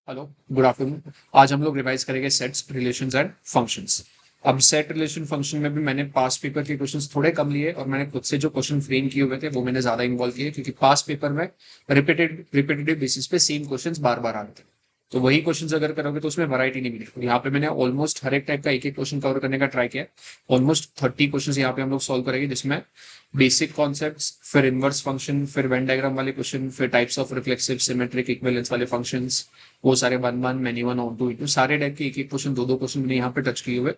Hello, good afternoon. आज हम लोग रिवाइज करेंगे सेट्स, रिलेशंस एंड फंक्शंस। अब सेट रिलेशन फंक्शन में भी मैंने पास्ट पेपर के क्वेश्चंस थोड़े कम लिए और मैंने खुद से जो क्वेश्चन फ्रेम किए हुए थे वो मैंने ज्यादा इन्वॉल्व किए, क्योंकि पास्ट पेपर में रिपीटेटिव बेसिस पे सेम क्वेश्चंस बार बार आ रहे थे। तो वही क्वेश्चंस अगर करोगे तो उसमें वैरायटी नहीं मिलेगी। यहाँ पे मैंने ऑलमोस्ट हर एक टाइप का एक एक क्वेश्चन कवर करने का ट्राई किया। ऑलमोस्ट 30 क्वेश्चंस यहाँ पे हम लोग सॉल्व करेंगे, जिसमें बेसिक कॉन्सेप्ट्स, फिर इनवर्स फंक्शन, फिर वेन डायग्राम वाले क्वेश्चन, फिर types of reflexive, symmetric, equivalence वाले फंक्शंस, वो सारे one one many one on two into सारे टाइप के एक एक क्वेश्चन, दो दो क्वेश्चन मैंने यहाँ पे टच किए हुए।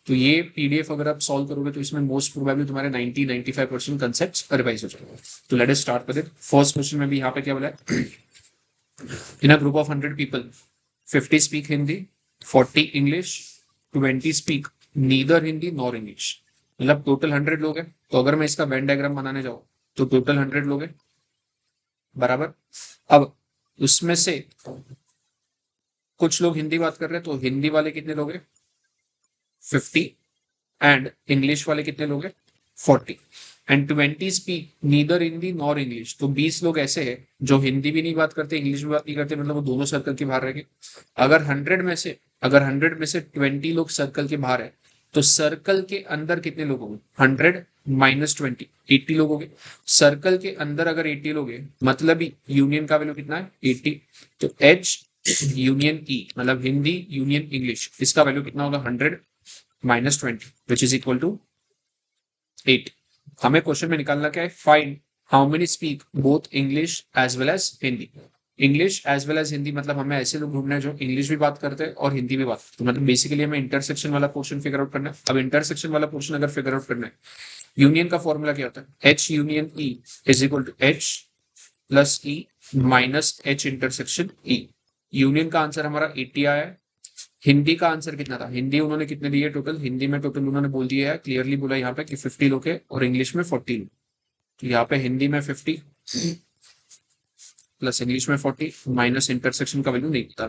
तो ये पीडीएफ अगर आप सॉल्व करोगे तो इसमें मोस्ट प्रोबेबली तुम्हारे 90-95% कंसेप्ट रिवाइज हो जाएंगे। तो let us start with it. First question में भी यहाँ पे क्या बोला है? In a group of 100 people 50 speak Hindi, 40 English, 20 speak neither Hindi nor English. मतलब टोटल 100 लोग हैं। तो अगर मैं इसका वेन डायग्राम बनाने जाऊँ तो टोटल 100 लोग हैं, बराबर। अब उसमें से कुछ लोग हिंदी बात कर रहे हैं, तो हिंदी वाले कितने लोग हैं? 50। एंड इंग्लिश वाले कितने लोग हैं? 40। And 20 speak neither Hindi nor English. तो 20 लोग ऐसे हैं जो हिंदी भी नहीं बात करते, इंग्लिश भी बात नहीं करते, मतलब वो दोनों सर्कल के बाहर रहेंगे। अगर 100 में से 20 लोग सर्कल के बाहर है, तो सर्कल के अंदर कितने लोग होंगे? 100 - 20, 80 लोग हो गए। सर्कल के अंदर अगर 80 लोग हैं, मतलब यूनियन का वैल्यू कितना है? 80। तो एच यूनियन ई, मतलब हिंदी यूनियन इंग्लिश, इसका वैल्यू कितना होगा? 100 - 20, विच इज इक्वल टू 8। हमें क्वेश्चन में निकालना क्या है? Find how many speak both English as well as Hindi. English as well as Hindi मतलब हमें ऐसे लोग ढूंढना है जो इंग्लिश भी बात करते हैं और हिंदी भी बात करते हैं। मतलब बेसिकली हमें इंटरसेक्शन वाला पोर्शन फिगर आउट करना है। अब इंटरसेक्शन वाला पोर्शन अगर फिगर आउट करना है, यूनियन का फॉर्मूला क्या होता है? H union E is equal to H plus E minus H intersection E. Union का आंसर हमारा 80 आया है। हिंदी का आंसर कितना था? हिंदी उन्होंने कितने दिए टोटल? हिंदी में टोटल उन्होंने बोल दिया है, क्लियरली बोला यहाँ पे कि 50 लोग है और इंग्लिश में 40 लोग। तो यहाँ पे हिंदी में 50 प्लस इंग्लिश में 40 माइनस इंटरसेक्शन का वैल्यू नहीं पता।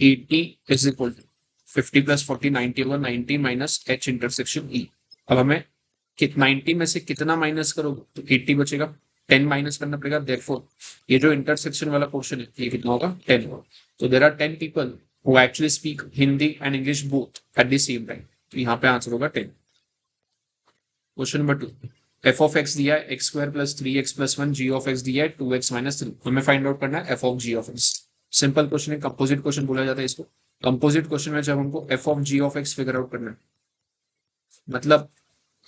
80 इज इक्वल टू 50 प्लस 40 90 होगा, 90 माइनस एच इंटरसेक्शन ई। अब हमें 90 में से कितना माइनस करोगे तो 80 बचेगा? 10 माइनस करना पड़ेगा। देयरफॉर ये जो इंटरसेक्शन वाला पोर्शन है ये कितना होगा? 10 होगा। तो there are 10 people who actually speak Hindi and English both at the same time. तो यहाँ पे आंसर होगा 10। Question number 2। F of X दिया है X square plus 3x plus 1, G of X दिया है 2x माइनस 3। हमें फाइंड आउट करना है F of G of X. Simple question है, कंपोजिट क्वेश्चन बोला जाता है इसको। कंपोजिट क्वेश्चन में जब हमको F of G of X figure out करना है, मतलब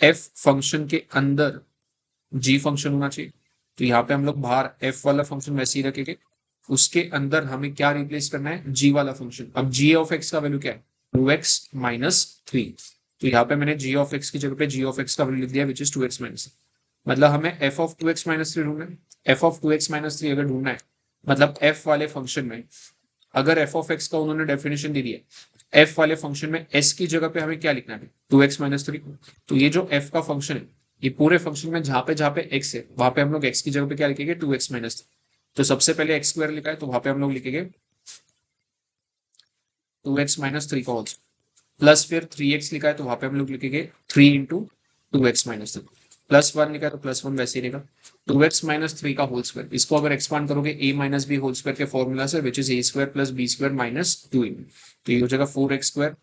एफ फंक्शन के अंदर जी फंक्शन होना चाहिए। तो यहाँ पे हम लोग बाहर एफ वाला फंक्शन वैसे ही रखेंगे, उसके अंदर हमें क्या रिप्लेस करना है? जी वाला फंक्शन। अब जी ऑफ एक्स का वैल्यू क्या है? 2x minus 3। तो यहाँ पे मैंने जी ऑफ एक्स की जगह पे जी ऑफ एक्स का वैल्यू लिख दिया, विच इज 2x माइनस। मतलब हमें एफ ऑफ 2x माइनस 3 ढूंढना है। एफ ऑफ 2x माइनस 3 अगर ढूंढना है, मतलब एफ वाले फंक्शन में अगर एफ ऑफ एक्स का उन्होंने डेफिनेशन दे दिया, एफ वाले फंक्शन में एस की जगह पे हमें क्या लिखना है? 2x minus 3। तो ये जो एफ का फंक्शन है, ये पूरे फंक्शन में जहां पे एक्स है वहां पे हम लोग एक्स की जगह पे क्या लिखेंगे? 2x minus 3। तो सबसे पहले एक्स स्क्वायर लिखा है तो वहां पे हम लोग लिखेंगे 2x माइनस 3 का होल, प्लस फिर 3x लिखा है तो वहां पे हम लोग लिखेंगे 3 इंटू 2x माइनस 3। प्लस 1 लिखा है तो प्लस 1 वैसे ही रहेगा। 2x माइनस 3 का होल स्क्वायर, इसको अगर एक्सपांड करोगे a minus B whole square के फॉर्मूला से, which is a square plus B square minus 2a। तो ये हो जाएगा 4x square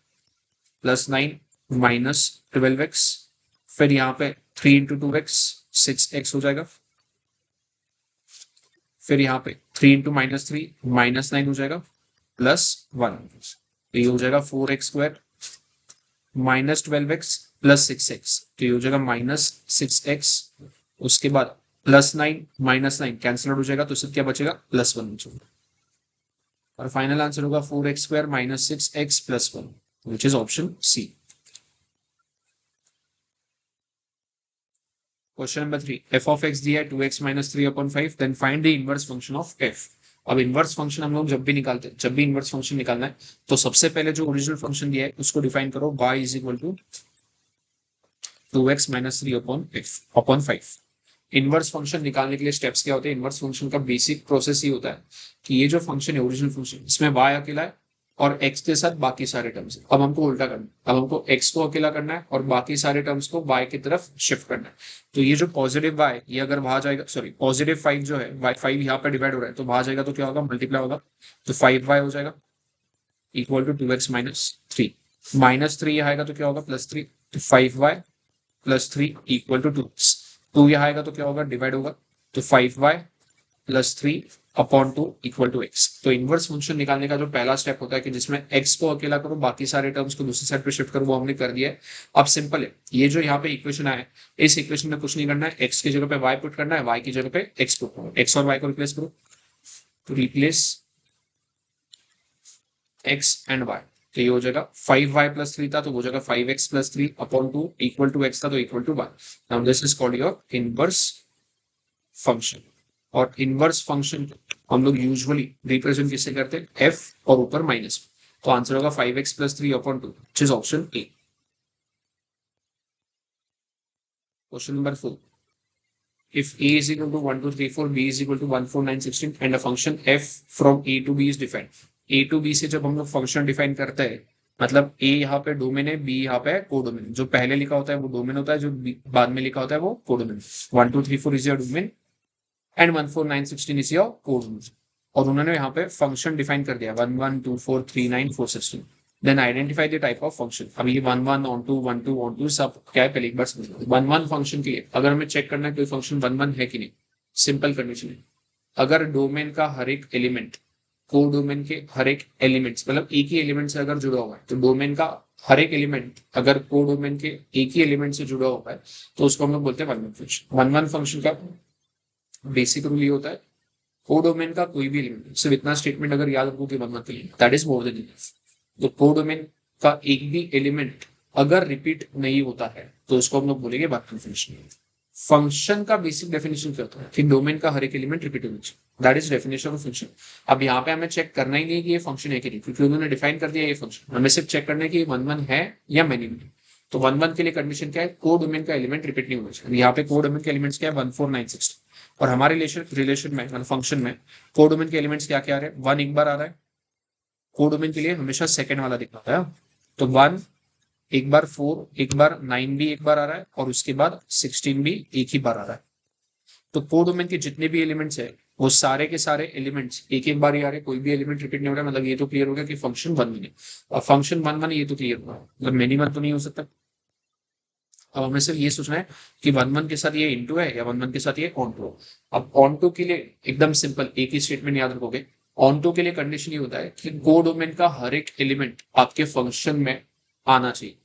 plus 9 minus 12x। फिर यहाँ पे 3 इंटू 2x 6x हो जाएगा। फिर यहाँ पे 3 इंटू माइनस 3 माइनस 9 हो जाएगा प्लस 1। तो ये हो जाएगा 4x square minus 12x plus 6x। तो ये हो जाएगा माइनस 6x। उसके बाद प्लस 9 माइनस 9 कैंसिल आउट हो जाएगा, तो सिर्फ क्या बचेगा? प्लस 1 बचेगा। और फाइनल आंसर होगा 4x square minus 6x plus 1, which is option C. Question number 3। F of X दिया है 2x minus 3/5, then find the inverse function of F. अब इनवर्स फंक्शन हम लोग जब भी निकालते हैं, जब भी इनवर्स फंक्शन निकालना है, तो सबसे पहले जो ओरिजिनल फंक्शन दिया है उसको डिफाइन करो, y is equal to 2x minus 3/5। Inverse function निकालने के लिए स्टेप्स क्या होते हैं? इनवर्स फंक्शन का बेसिक प्रोसेस ही होता है कि ये जो फंक्शन है ओरिजिनल फंक्शन, इसमें y अकेला है और x के साथ बाकी सारे टर्म्स। अब हमको उल्टा करना है, अब हमको x को अकेला करना है और बाकी सारे टर्म्स को y की तरफ शिफ्ट करना है। तो ये जो पॉजिटिव y ये अगर वहां जाएगा, सॉरी पॉजिटिव 5 जो है y 5 यहाँ पे डिवाइड हो रहा है, तो वहां जाएगा तो क्या होगा, मल्टीप्लाई होगा, तो 5y हो जाएगा equal to 2x minus 3। Minus 3 आएगा तो क्या होगा, प्लस 3, तो 5y plus 3 equal to 2x। 2 यहाँ आएगा तो क्या होगा, डिवाइड होगा, तो 5y plus 3 upon 2 equal to x। तो इनवर्स फंक्शन निकालने का जो पहला स्टेप होता है कि जिसमें x को अकेला करो, बाकी सारे टर्म्स को दूसरी साइड पे शिफ्ट करो, वो हमने कर दिया है। अब सिंपल है, ये जो यहाँ पे इक्वेशन आया है, इस इक्वेशन में कुछ नहीं करना है, x की जगह पे y पुट करना है, y की जगह पे x पुट करना है, x और y को रिप्लेस करो, तो रिप्लेस x एंड y, तो ये हो जाएगा 5y प्लस 3 था तो हो जाएगा 5x plus 3 upon 2 equal to x था तो equal to y। Now this is called your inverse function. और इनवर्स फंक्शन हम लोग यूजुअली रिप्रेजेंट किससे करते हैं, f और ऊपर माइनस। तो आंसर होगा 5x plus 3 upon 2 which is option A. Question number 4, if a is equal to 1 2 3 4, b is equal to 1 4 9 16 and a function f from a to b is defined। a to b से जब हम लोग function define करते हैं, मतलब a यहाँ पे domain है, b यहाँ पे है कोडोमेन। जो पहले लिखा होता है वो डोमेन होता है, जो बाद में लिखा होता है वो codomain. 1 2 3 4 is your domain and 1 4 9 16 is your codomain. और उन्होंने यहाँ पे फंक्शन डिफाइन कर दिया 1 1 2 4 3 9 4 16। Then identify the type of function. अब ये 1 1 ऑन टू 1 2 ऑन टू सब क्या है, पहले एक बार समझो। 1 1 फंक्शन के लिए अगर हमें चेक करना है कोई फंक्शन 1 1 है कि नहीं, सिंपल कंडीशन है, अगर डोमेन का हर एक एलिमेंट को डोमेन के हर एक एलिमेंट्स, मतलब एक ही एलिमेंट से अगर जुड़ा हुआ है, तो डोमेन का हर एक एलिमेंट अगर को डोमेन के एक ही एलिमेंट से जुड़ा हुआ है, तो उसको हम लोग बोलते हैं 1 1 फंक्शन। 1 1 फंक्शन का बेसिक रूल ये होता है, को डोमेन का कोई भी एलिमेंट, सिर्फ इतना स्टेटमेंट अगर याद रखो कि 1 1 that is more than enough. तो को डोमेन का एक भी एलिमेंट अगर रिपीट नहीं होता है तो उसको हम लोग बोलेंगे बाकी फंक्शन। फंक्शन का बेसिक डेफिनेशन क्या होता है कि डोमेन का हर एक एलिमेंट रिपीट होना चाहिए, that is definition of function. अब यहाँ पे हमें चेक करना ही नहीं कि ये फंक्शन है कि नहीं, क्योंकि उन्होंने डिफाइन कर दिया ये फंक्शन, हमें सिर्फ चेक करना है कि ये 1 1 है या मैनी में। तो 1 1 के लिए कंडीशन क्या है, को डोमेन का एलिमेंट रिपीट नहीं होना चाहिए। यहाँ पे को डोमेन के एलिमेंट्स क्या है, 1 4 9 16। और हमारे रिलेशन में मतलब फंक्शन में को डोमेन के एलिमेंट्स क्या क्या आ रहे हैं, 1 एक बार आ रहा है, को डोमेन के लिए हमेशा सेकंड वाला दिखना है, तो 1 एक बार, 4 एक बार, 9 भी एक बार आ रहा है, और उसके बाद 16 भी एक ही बार आ रहा है। तो को डोमेन के जितने भी एलिमेंट्स है वो सारे के सारे एलिमेंट्स एक एक बार ही आ रहे हैं, कोई भी एलिमेंट रिपीट नहीं हो रहा है। मतलब ये तो क्लियर हो गया कि फंक्शन 1 1 है। और फंक्शन 1 1 ये तो क्लियर हुआ, मतलब मेनी वन तो नहीं हो सकता। अब हमें सिर्फ ये सोचना है कि 1 1 के साथ ये इनटू है या 1 1 के साथ ये ऑन टू। अब ऑन टू के लिए एकदम सिंपल एक ही स्टेटमेंट याद रखोगे। ऑन टू के लिए कंडीशन ये होता है कि को डोमेन का हर एक एलिमेंट आपके फंक्शन में आना चाहिए।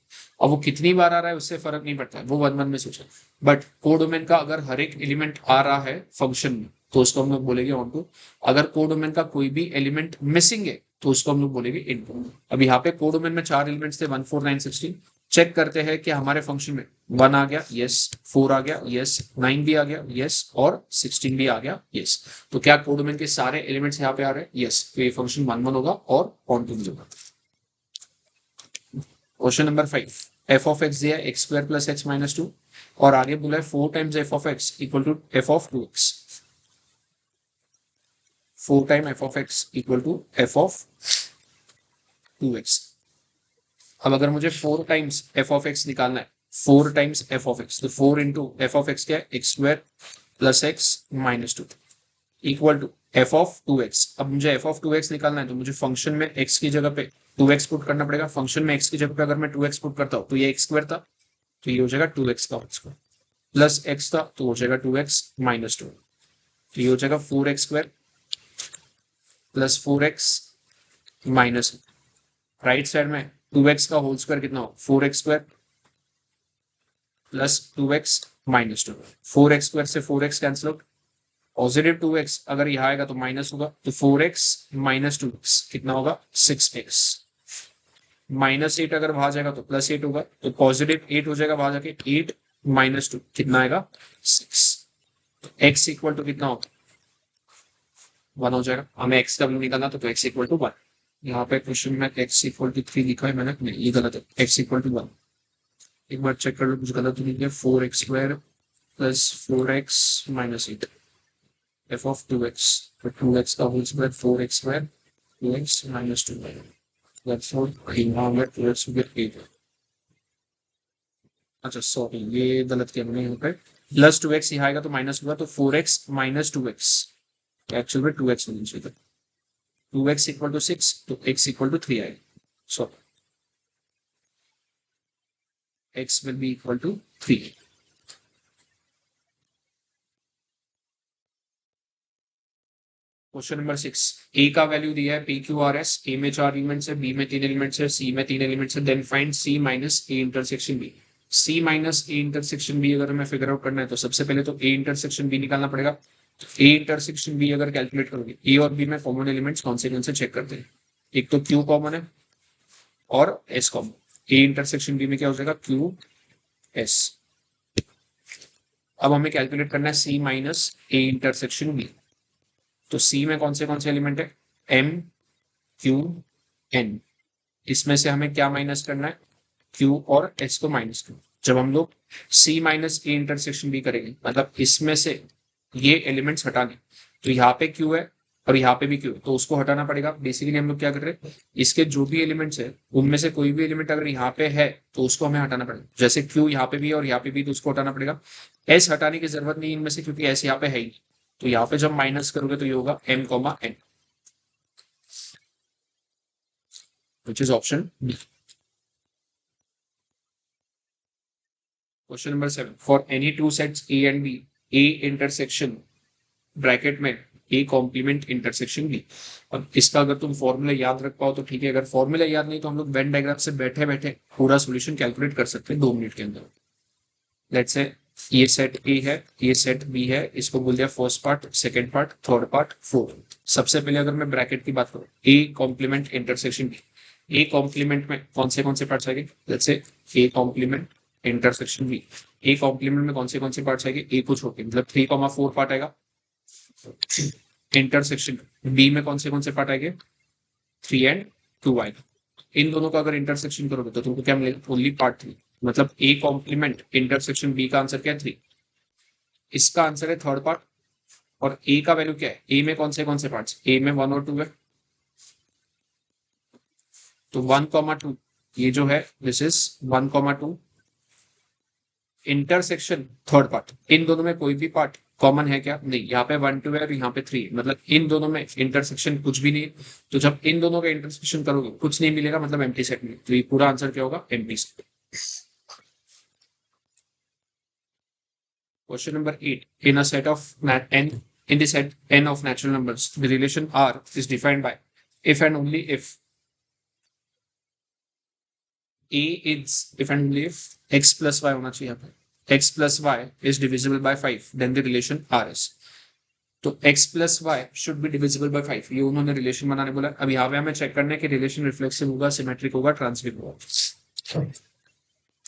अब वो कितनी बार आ रहा है उससे फर्क नहीं पड़ता है, वो 1 1 में सोचा। बट को डोमेन का अगर हर एक एलिमेंट आ रहा है फंक्शन में तो उसको हम लोग बोलेंगे ऑन टू। अगर को डोमेन का कोई भी एलिमेंट मिसिंग है तो उसको हम लोग बोलेंगे इनटू। अब यहाँ पे को डोमेन में 4 एलिमेंट्स थे, 1 4 9 16। चेक करते हैं कि हमारे फंक्शन में 1 आ गया, यस, 4 आ गया, यस, 9 भी आ गया, यस, और 16 भी आ गया, यस। तो क्या को डोमेन के सारे एलिमेंट्स यहाँ पे आ रहे हैं, यस, तो ये फंक्शन 1 1 होगा और ऑन टू होगा। Question number 5, F of X दिया X square plus X minus 2, और आगे बोला है 4 times F of X equal to F of 2x। 4 time F of X equal to F of 2x। अब अगर मुझे 4 टाइम्स एफ ऑफ एक्स निकालना है, 4 टाइम्स एफ ऑफ एक्स, तो 4 इंटू एफ ऑफ एक्स क्या है, X square plus X minus 2 equal to F of 2x। अब मुझे एफ ऑफ 2x निकालना है तो मुझे फंक्शन में x की जगह पे 2x पुट करना पड़ेगा। फंक्शन में x की जगह पे अगर मैं 2x पुट करता हूँ तो ये एक्स स्क्वायर था, तो ये हो जाएगा 2x का होल स्क्वायर, प्लस x था तो हो जाएगा 2x माइनस 2, तो ये हो जाएगा 4x square plus 4x minus. Right side में 2x का होल स्क्वायर कितना हो, 4x square plus 2x minus 2। 4x square से 4x cancel out, positive 2x अगर यहाँ आएगा तो माइनस होगा, तो 4x माइनस 2x कितना होगा, 6x। माइनस 8 अगर वहां जाएगा तो प्लस 8 होगा, तो पॉजिटिव 8 हो जाएगा वहां जाके, 8 माइनस 2 कितना आएगा, 6। x इक्वल टू कितना होगा, 1 हो जाएगा। हमें x का वैल्यू निकालना तो x इक्वल टू 1। यहाँ पे क्वेश्चन में x इक्वल टू 3 लिखा है मैंने, नहीं ये गलत है, x इक्वल टू 1। एक बार चेक कर लो कुछ गलत नहीं है। 4x square plus 4x minus 8 F of 2x, तो 2x का whole square 4x square 2x minus 2। That's not यहाँ में 2x हो गया 8। अच्छा सॉरी ये गलत किया मैंने यहाँ पे। प्लस 2x यहाँ आएगा तो माइनस होगा, तो 4x माइनस 2x, एक्चुअल में 2x होना चाहिए था। 2x इक्वल टू 6, तो x इक्वल टू 3 आएगा। सो x will be equal to 3। Question number 6, ए का वैल्यू दिया है पी क्यू आर एस, ए में 4 एलिमेंट्स है, बी में 3 एलिमेंट्स है, सी में 3 एलिमेंट्स है, then find C minus A intersection B. C minus A intersection B अगर हमें फिगर आउट करना है तो सबसे पहले तो ए इंटरसेक्शन बी निकालना पड़ेगा। ए इंटरसेक्शन बी अगर कैलकुलेट करोगे, ए और बी में कॉमन एलिमेंट्स कौन से चेक करते हैं। एक तो क्यू कॉमन है और S common. A intersection B में क्या हो जाएगा, क्यू एस। अब हमें कैलकुलेट करना है सी माइनस ए इंटरसेक्शन बी। तो सी में कौन से एलिमेंट है, एम क्यू एन। इसमें से हमें क्या माइनस करना है, क्यू और एस को माइनस करना। जब हम लोग सी माइनस ए इंटरसेक्शन बी करेंगे, मतलब इसमें से ये एलिमेंट्स हटाने, तो यहाँ पे क्यू है और यहाँ पे भी क्यू है, तो उसको हटाना पड़ेगा। बेसिकली हम लोग क्या कर रहे हैं, इसके जो भी एलिमेंट्स है उनमें से कोई भी एलिमेंट अगर यहाँ पे है तो उसको हमें हटाना पड़ेगा। जैसे क्यू यहाँ पे भी है और यहाँ पे भी, तो उसको हटाना पड़ेगा। एस हटाने की जरूरत नहीं इनमें से, क्योंकि एस यहाँ पे है ही। तो यहाँ पे जब माइनस करोगे तो ये होगा M comma N, which is option B. Question number 7, for any two sets A and B, A intersection bracket में ए कॉम्प्लीमेंट इंटरसेक्शन बी। अब इसका अगर तुम फॉर्मूला याद रख पाओ तो ठीक है, अगर फॉर्मूला याद नहीं तो हम लोग वेन डायग्राम से बैठे बैठे पूरा सोल्यूशन कैलकुलेट कर सकते हैं 2 मिनट के अंदर। लेट्स से ये सेट ए है, ये सेट बी है, इसको बोल दिया first part, second part, third part, fourth. सबसे पहले अगर मैं ब्रैकेट की बात करूं, A complement intersection B, A complement में कौन से पार्ट्स आएंगे, let's say A complement intersection B. A complement में कौन से पार्ट्स आएंगे, ए को छोड़ के, मतलब 3,4 पार्ट आएगा। इंटरसेक्शन बी में कौन से पार्ट आएंगे, 3 एंड 2 आएगा। इन दोनों का अगर इंटरसेक्शन करोगे तो तुमको क्या मिलेगा, ओनली पार्ट 3। मतलब ए कॉम्प्लीमेंट इंटरसेक्शन बी का आंसर क्या है, 3। इसका आंसर है थर्ड पार्ट। और ए का वैल्यू क्या है, ए में कौन से पार्ट्स, ए में 1 और 2 है, तो 1,2 ये जो है this is 1,2। Intersection third part, इन दोनों में कोई भी पार्ट कॉमन है क्या, नहीं। यहाँ पे 1 2 है और यहाँ पे 3, मतलब इन दोनों में इंटरसेक्शन कुछ भी नहीं है। तो जब इन दोनों का इंटरसेक्शन करोगे कुछ नहीं मिलेगा, मतलब एम्प्टी सेट में, तो ये पूरा आंसर क्या होगा, empty set. Question number 8. In a set of n, in the set n of natural numbers, the relation R is defined by if and only if A is if and only if x plus y होना चाहिए यहाँ पे, x plus y is divisible by 5, then the relation R is। तो x plus y should be divisible by 5, ये उन्होंने relation बनाने बोला। अब यहाँ पे हमें चेक करना है कि रिलेशन रिफ्लेक्सिव होगा, सिमेट्रिक होगा, ट्रांसमिट होगा।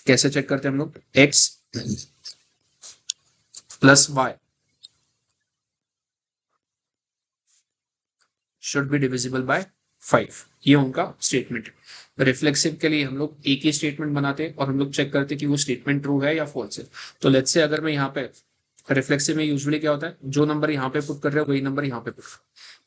कैसे चेक करते हैं हम लोग, x plus y should be divisible by 5, ये उनका स्टेटमेंट है। रिफ्लेक्सिव के लिए हम लोग एक ही स्टेटमेंट बनाते हैं और हम लोग चेक करते हैं कि वो स्टेटमेंट ट्रू है या फॉल्स है। तो लेट्स से अगर मैं यहाँ पे रिफ्लेक्सिव में यूजुअली क्या होता है, जो नंबर यहाँ पे पुट कर रहे हो वही नंबर यहाँ पे पुट।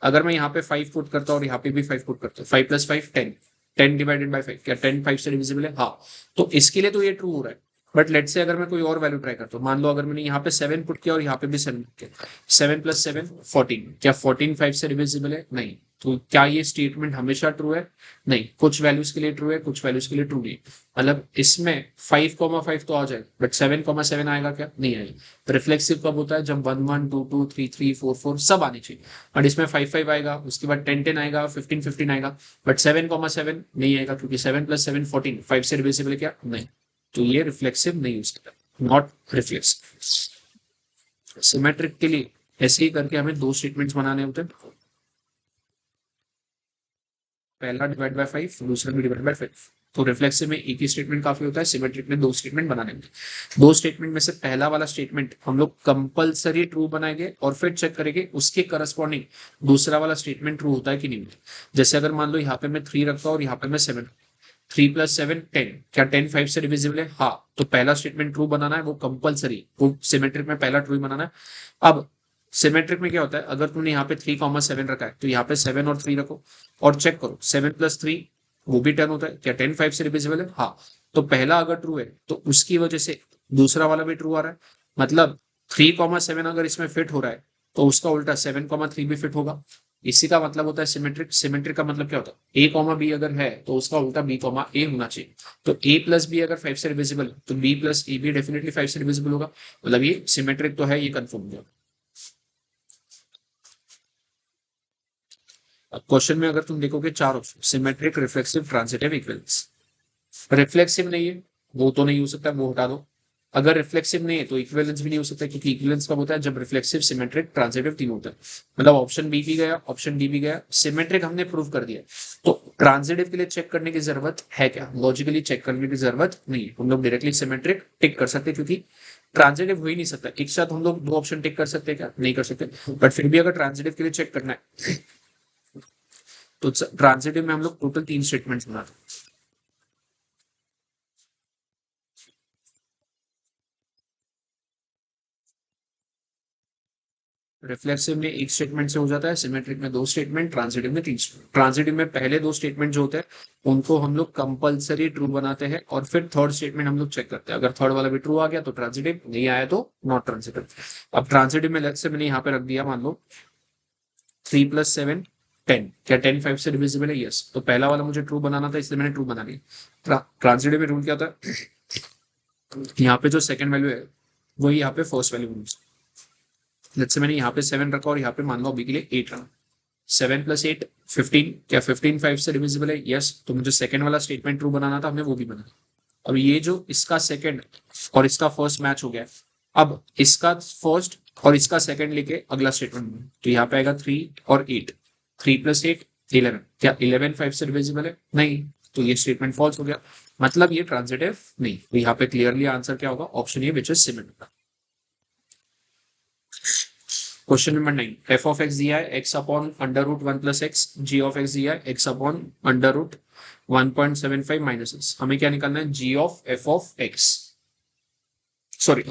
अगर मैं यहाँ पे 5 पुट करता हूँ और यहाँ पे भी 5 पुट करता हूँ, 5 + 5 10, 10 डिवाइडेड बाय 5, क्या 10 5 से डिविजिबल है, हाँ। तो इसके लिए तो ये ट्रू हो रहा है। बट लेट से अगर मैं कोई और वैल्यू ट्राई करता हूँ, मान लो अगर मैंने यहाँ पे 7 पुट किया और यहाँ पे भी 7 पुट किया, 7 + 7 14, क्या 14 5 से डिविजिबल है, नहीं। तो क्या ये स्टेटमेंट हमेशा ट्रू है, नहीं। कुछ वैल्यूज के लिए ट्रू है, कुछ वैल्यूज के लिए ट्रू नहीं। मतलब इसमें 5,5 तो आ जाएगा, बट 7,7 आएगा क्या, नहीं आएगा। रिफ्लेक्सिव कब होता है, जब 1 1 2 2 3 3 4 4 सब आने चाहिए। बट इसमें 5 5 आएगा, उसके बाद 10 10 आएगा, 15 15 आएगा, बट 7,7 नहीं आएगा, क्योंकि 7 + 7 14, 5 से डिविजिबल क्या, नहीं। तो ये रिफ्लेक्सिव नहीं यूज करता, नॉट रिफ्लेक्सिव। सिमेट्रिक के लिए ऐसे ही करके हमें 2 स्टेटमेंट्स बनाने होते हैं, पहला डिवाइड बाय 5, दूसरा भी डिवाइड बाय 5। तो रिफ्लेक्सिव में एक ही स्टेटमेंट काफी होता है, सिमेट्रिक में 2 स्टेटमेंट बनाने होते हैं। 2 स्टेटमेंट में से पहला वाला स्टेटमेंट हम लोग कंपलसरी ट्रू बनाएंगे और फिर चेक करेंगे उसके करस्पॉन्डिंग दूसरा वाला स्टेटमेंट ट्रू होता है कि नहीं। जैसे अगर मान लो यहाँ पे मैं 3 रखता हूँ और यहाँ पे मैं 7, 3 + 7 10, क्या 10 5 से डिविजिबल है, हाँ। तो पहला स्टेटमेंट ट्रू बनाना है, वो कंपलसरी, वो सिमेट्रिक में पहला ट्रू बनाना है। अब सिमेट्रिक में क्या होता है, अगर तुमने यहाँ पे 3,7 रखा है तो यहाँ पे 7 और 3 रखो और चेक करो, 7 + 3 वो भी 10 होता है। क्या 10 5 से डिविजिबल है? हाँ। तो पहला अगर ट्रू है तो उसकी वजह से दूसरा वाला भी ट्रू आ रहा है। मतलब 3,7 अगर इसमें फिट हो रहा है तो उसका उल्टा 7,3 भी फिट होगा। इसी का मतलब होता है सिमेट्रिक। सिमेट्रिक का मतलब क्या होता है? A, B अगर है तो उसका उल्टा B, A होना चाहिए। तो A प्लस बी अगर 5 से डिविजिबल है तो B प्लस ए भी डेफिनेटली 5 से डिविजिबल होगा। मतलब ये सिमेट्रिक तो है, ये कंफर्म हो। अब क्वेश्चन में अगर तुम देखोगे 4 option, symmetric, reflexive, transitive, equivalence. Reflexive नहीं है, वो तो नहीं हो सकता, वो हटा दो। अगर रिफ्लेक्सिव नहीं है तो इक्विवेलेंस भी नहीं हो सकता, क्योंकि इक्विवेलेंस कब होता है? जब रिफ्लेक्सिव, सिमेट्रिक, ट्रांजिटिव तीन होता है। मतलब ऑप्शन बी भी गया, ऑप्शन डी भी गया। सिमेट्रिक हमने प्रूव कर दिया, तो ट्रांजिटिव के लिए चेक करने की जरूरत है क्या? लॉजिकली चेक करने की जरूरत नहीं है। हम लोग डायरेक्टली सिमेट्रिक टिक कर सकते हैं, क्योंकि ट्रांजिटिव हो ही नहीं सकता। एक साथ हम लोग दो ऑप्शन टिक कर सकते हैं क्या? नहीं कर सकते। बट फिर भी अगर ट्रांजिटिव के लिए चेक करना है तो ट्रांजिटिव में हम लोग टोटल 3 स्टेटमेंट्स बनाते हैं। रिफ्लेक्सिव में एक स्टेटमेंट से हो जाता है, सिमेट्रिक में 2 स्टेटमेंट, ट्रांजिटिव में 3 स्टेटमेंट। ट्रांजिटिव में पहले 2 स्टेटमेंट जो होते हैं उनको हम लोग कंपलसरी ट्रू बनाते हैं, और फिर थर्ड स्टेटमेंट हम लोग चेक करते हैं। अगर थर्ड वाला भी ट्रू आ गया तो ट्रांजिटिव, नहीं आया तो नॉट ट्रांजिटिव। अब ट्रांजिटिव में लेट्स से मैंने यहाँ पे रख दिया, मान लो 3 + 7 10। क्या 10 5 से डिविजिबल है? यस। तो पहला वाला मुझे ट्रू बनाना था, इसलिए मैंने ट्रू बना लिया। ट्रांजिटिव में रूल क्या होता है? यहाँ पे जो सेकंड वैल्यू है वही यहाँ पे फर्स्ट वैल्यू होनी चाहिए। लेट्स से मैंने यहाँ पे 7 रखा और यहाँ पे मान लो अभी के लिए 8 रखा। 7 + 8 15। क्या 15 5 से डिविजिबल है? यस। तो मुझे सेकंड वाला स्टेटमेंट ट्रू बनाना था, हमने वो भी बनाया। अब ये जो इसका सेकंड और इसका फर्स्ट मैच हो गया, अब इसका फर्स्ट और इसका सेकंड लेके अगला स्टेटमेंट बनाओ। तो यहाँ पे आएगा 3 और 8। 3 + 8 11। क्या 11 5 से डिविजिबल है? नहीं। तो ये स्टेटमेंट फॉल्स हो गया, मतलब ये ट्रांजिटिव नहीं। तो यहाँ पे क्लियरली आंसर क्या होगा? Option A, which is symmetric. Question number 9, F of X दिया है X upon under root 1 + x, G of X दिया है X upon under root 1.75 minus X. हमें क्या निकालना है? G of F of X, sorry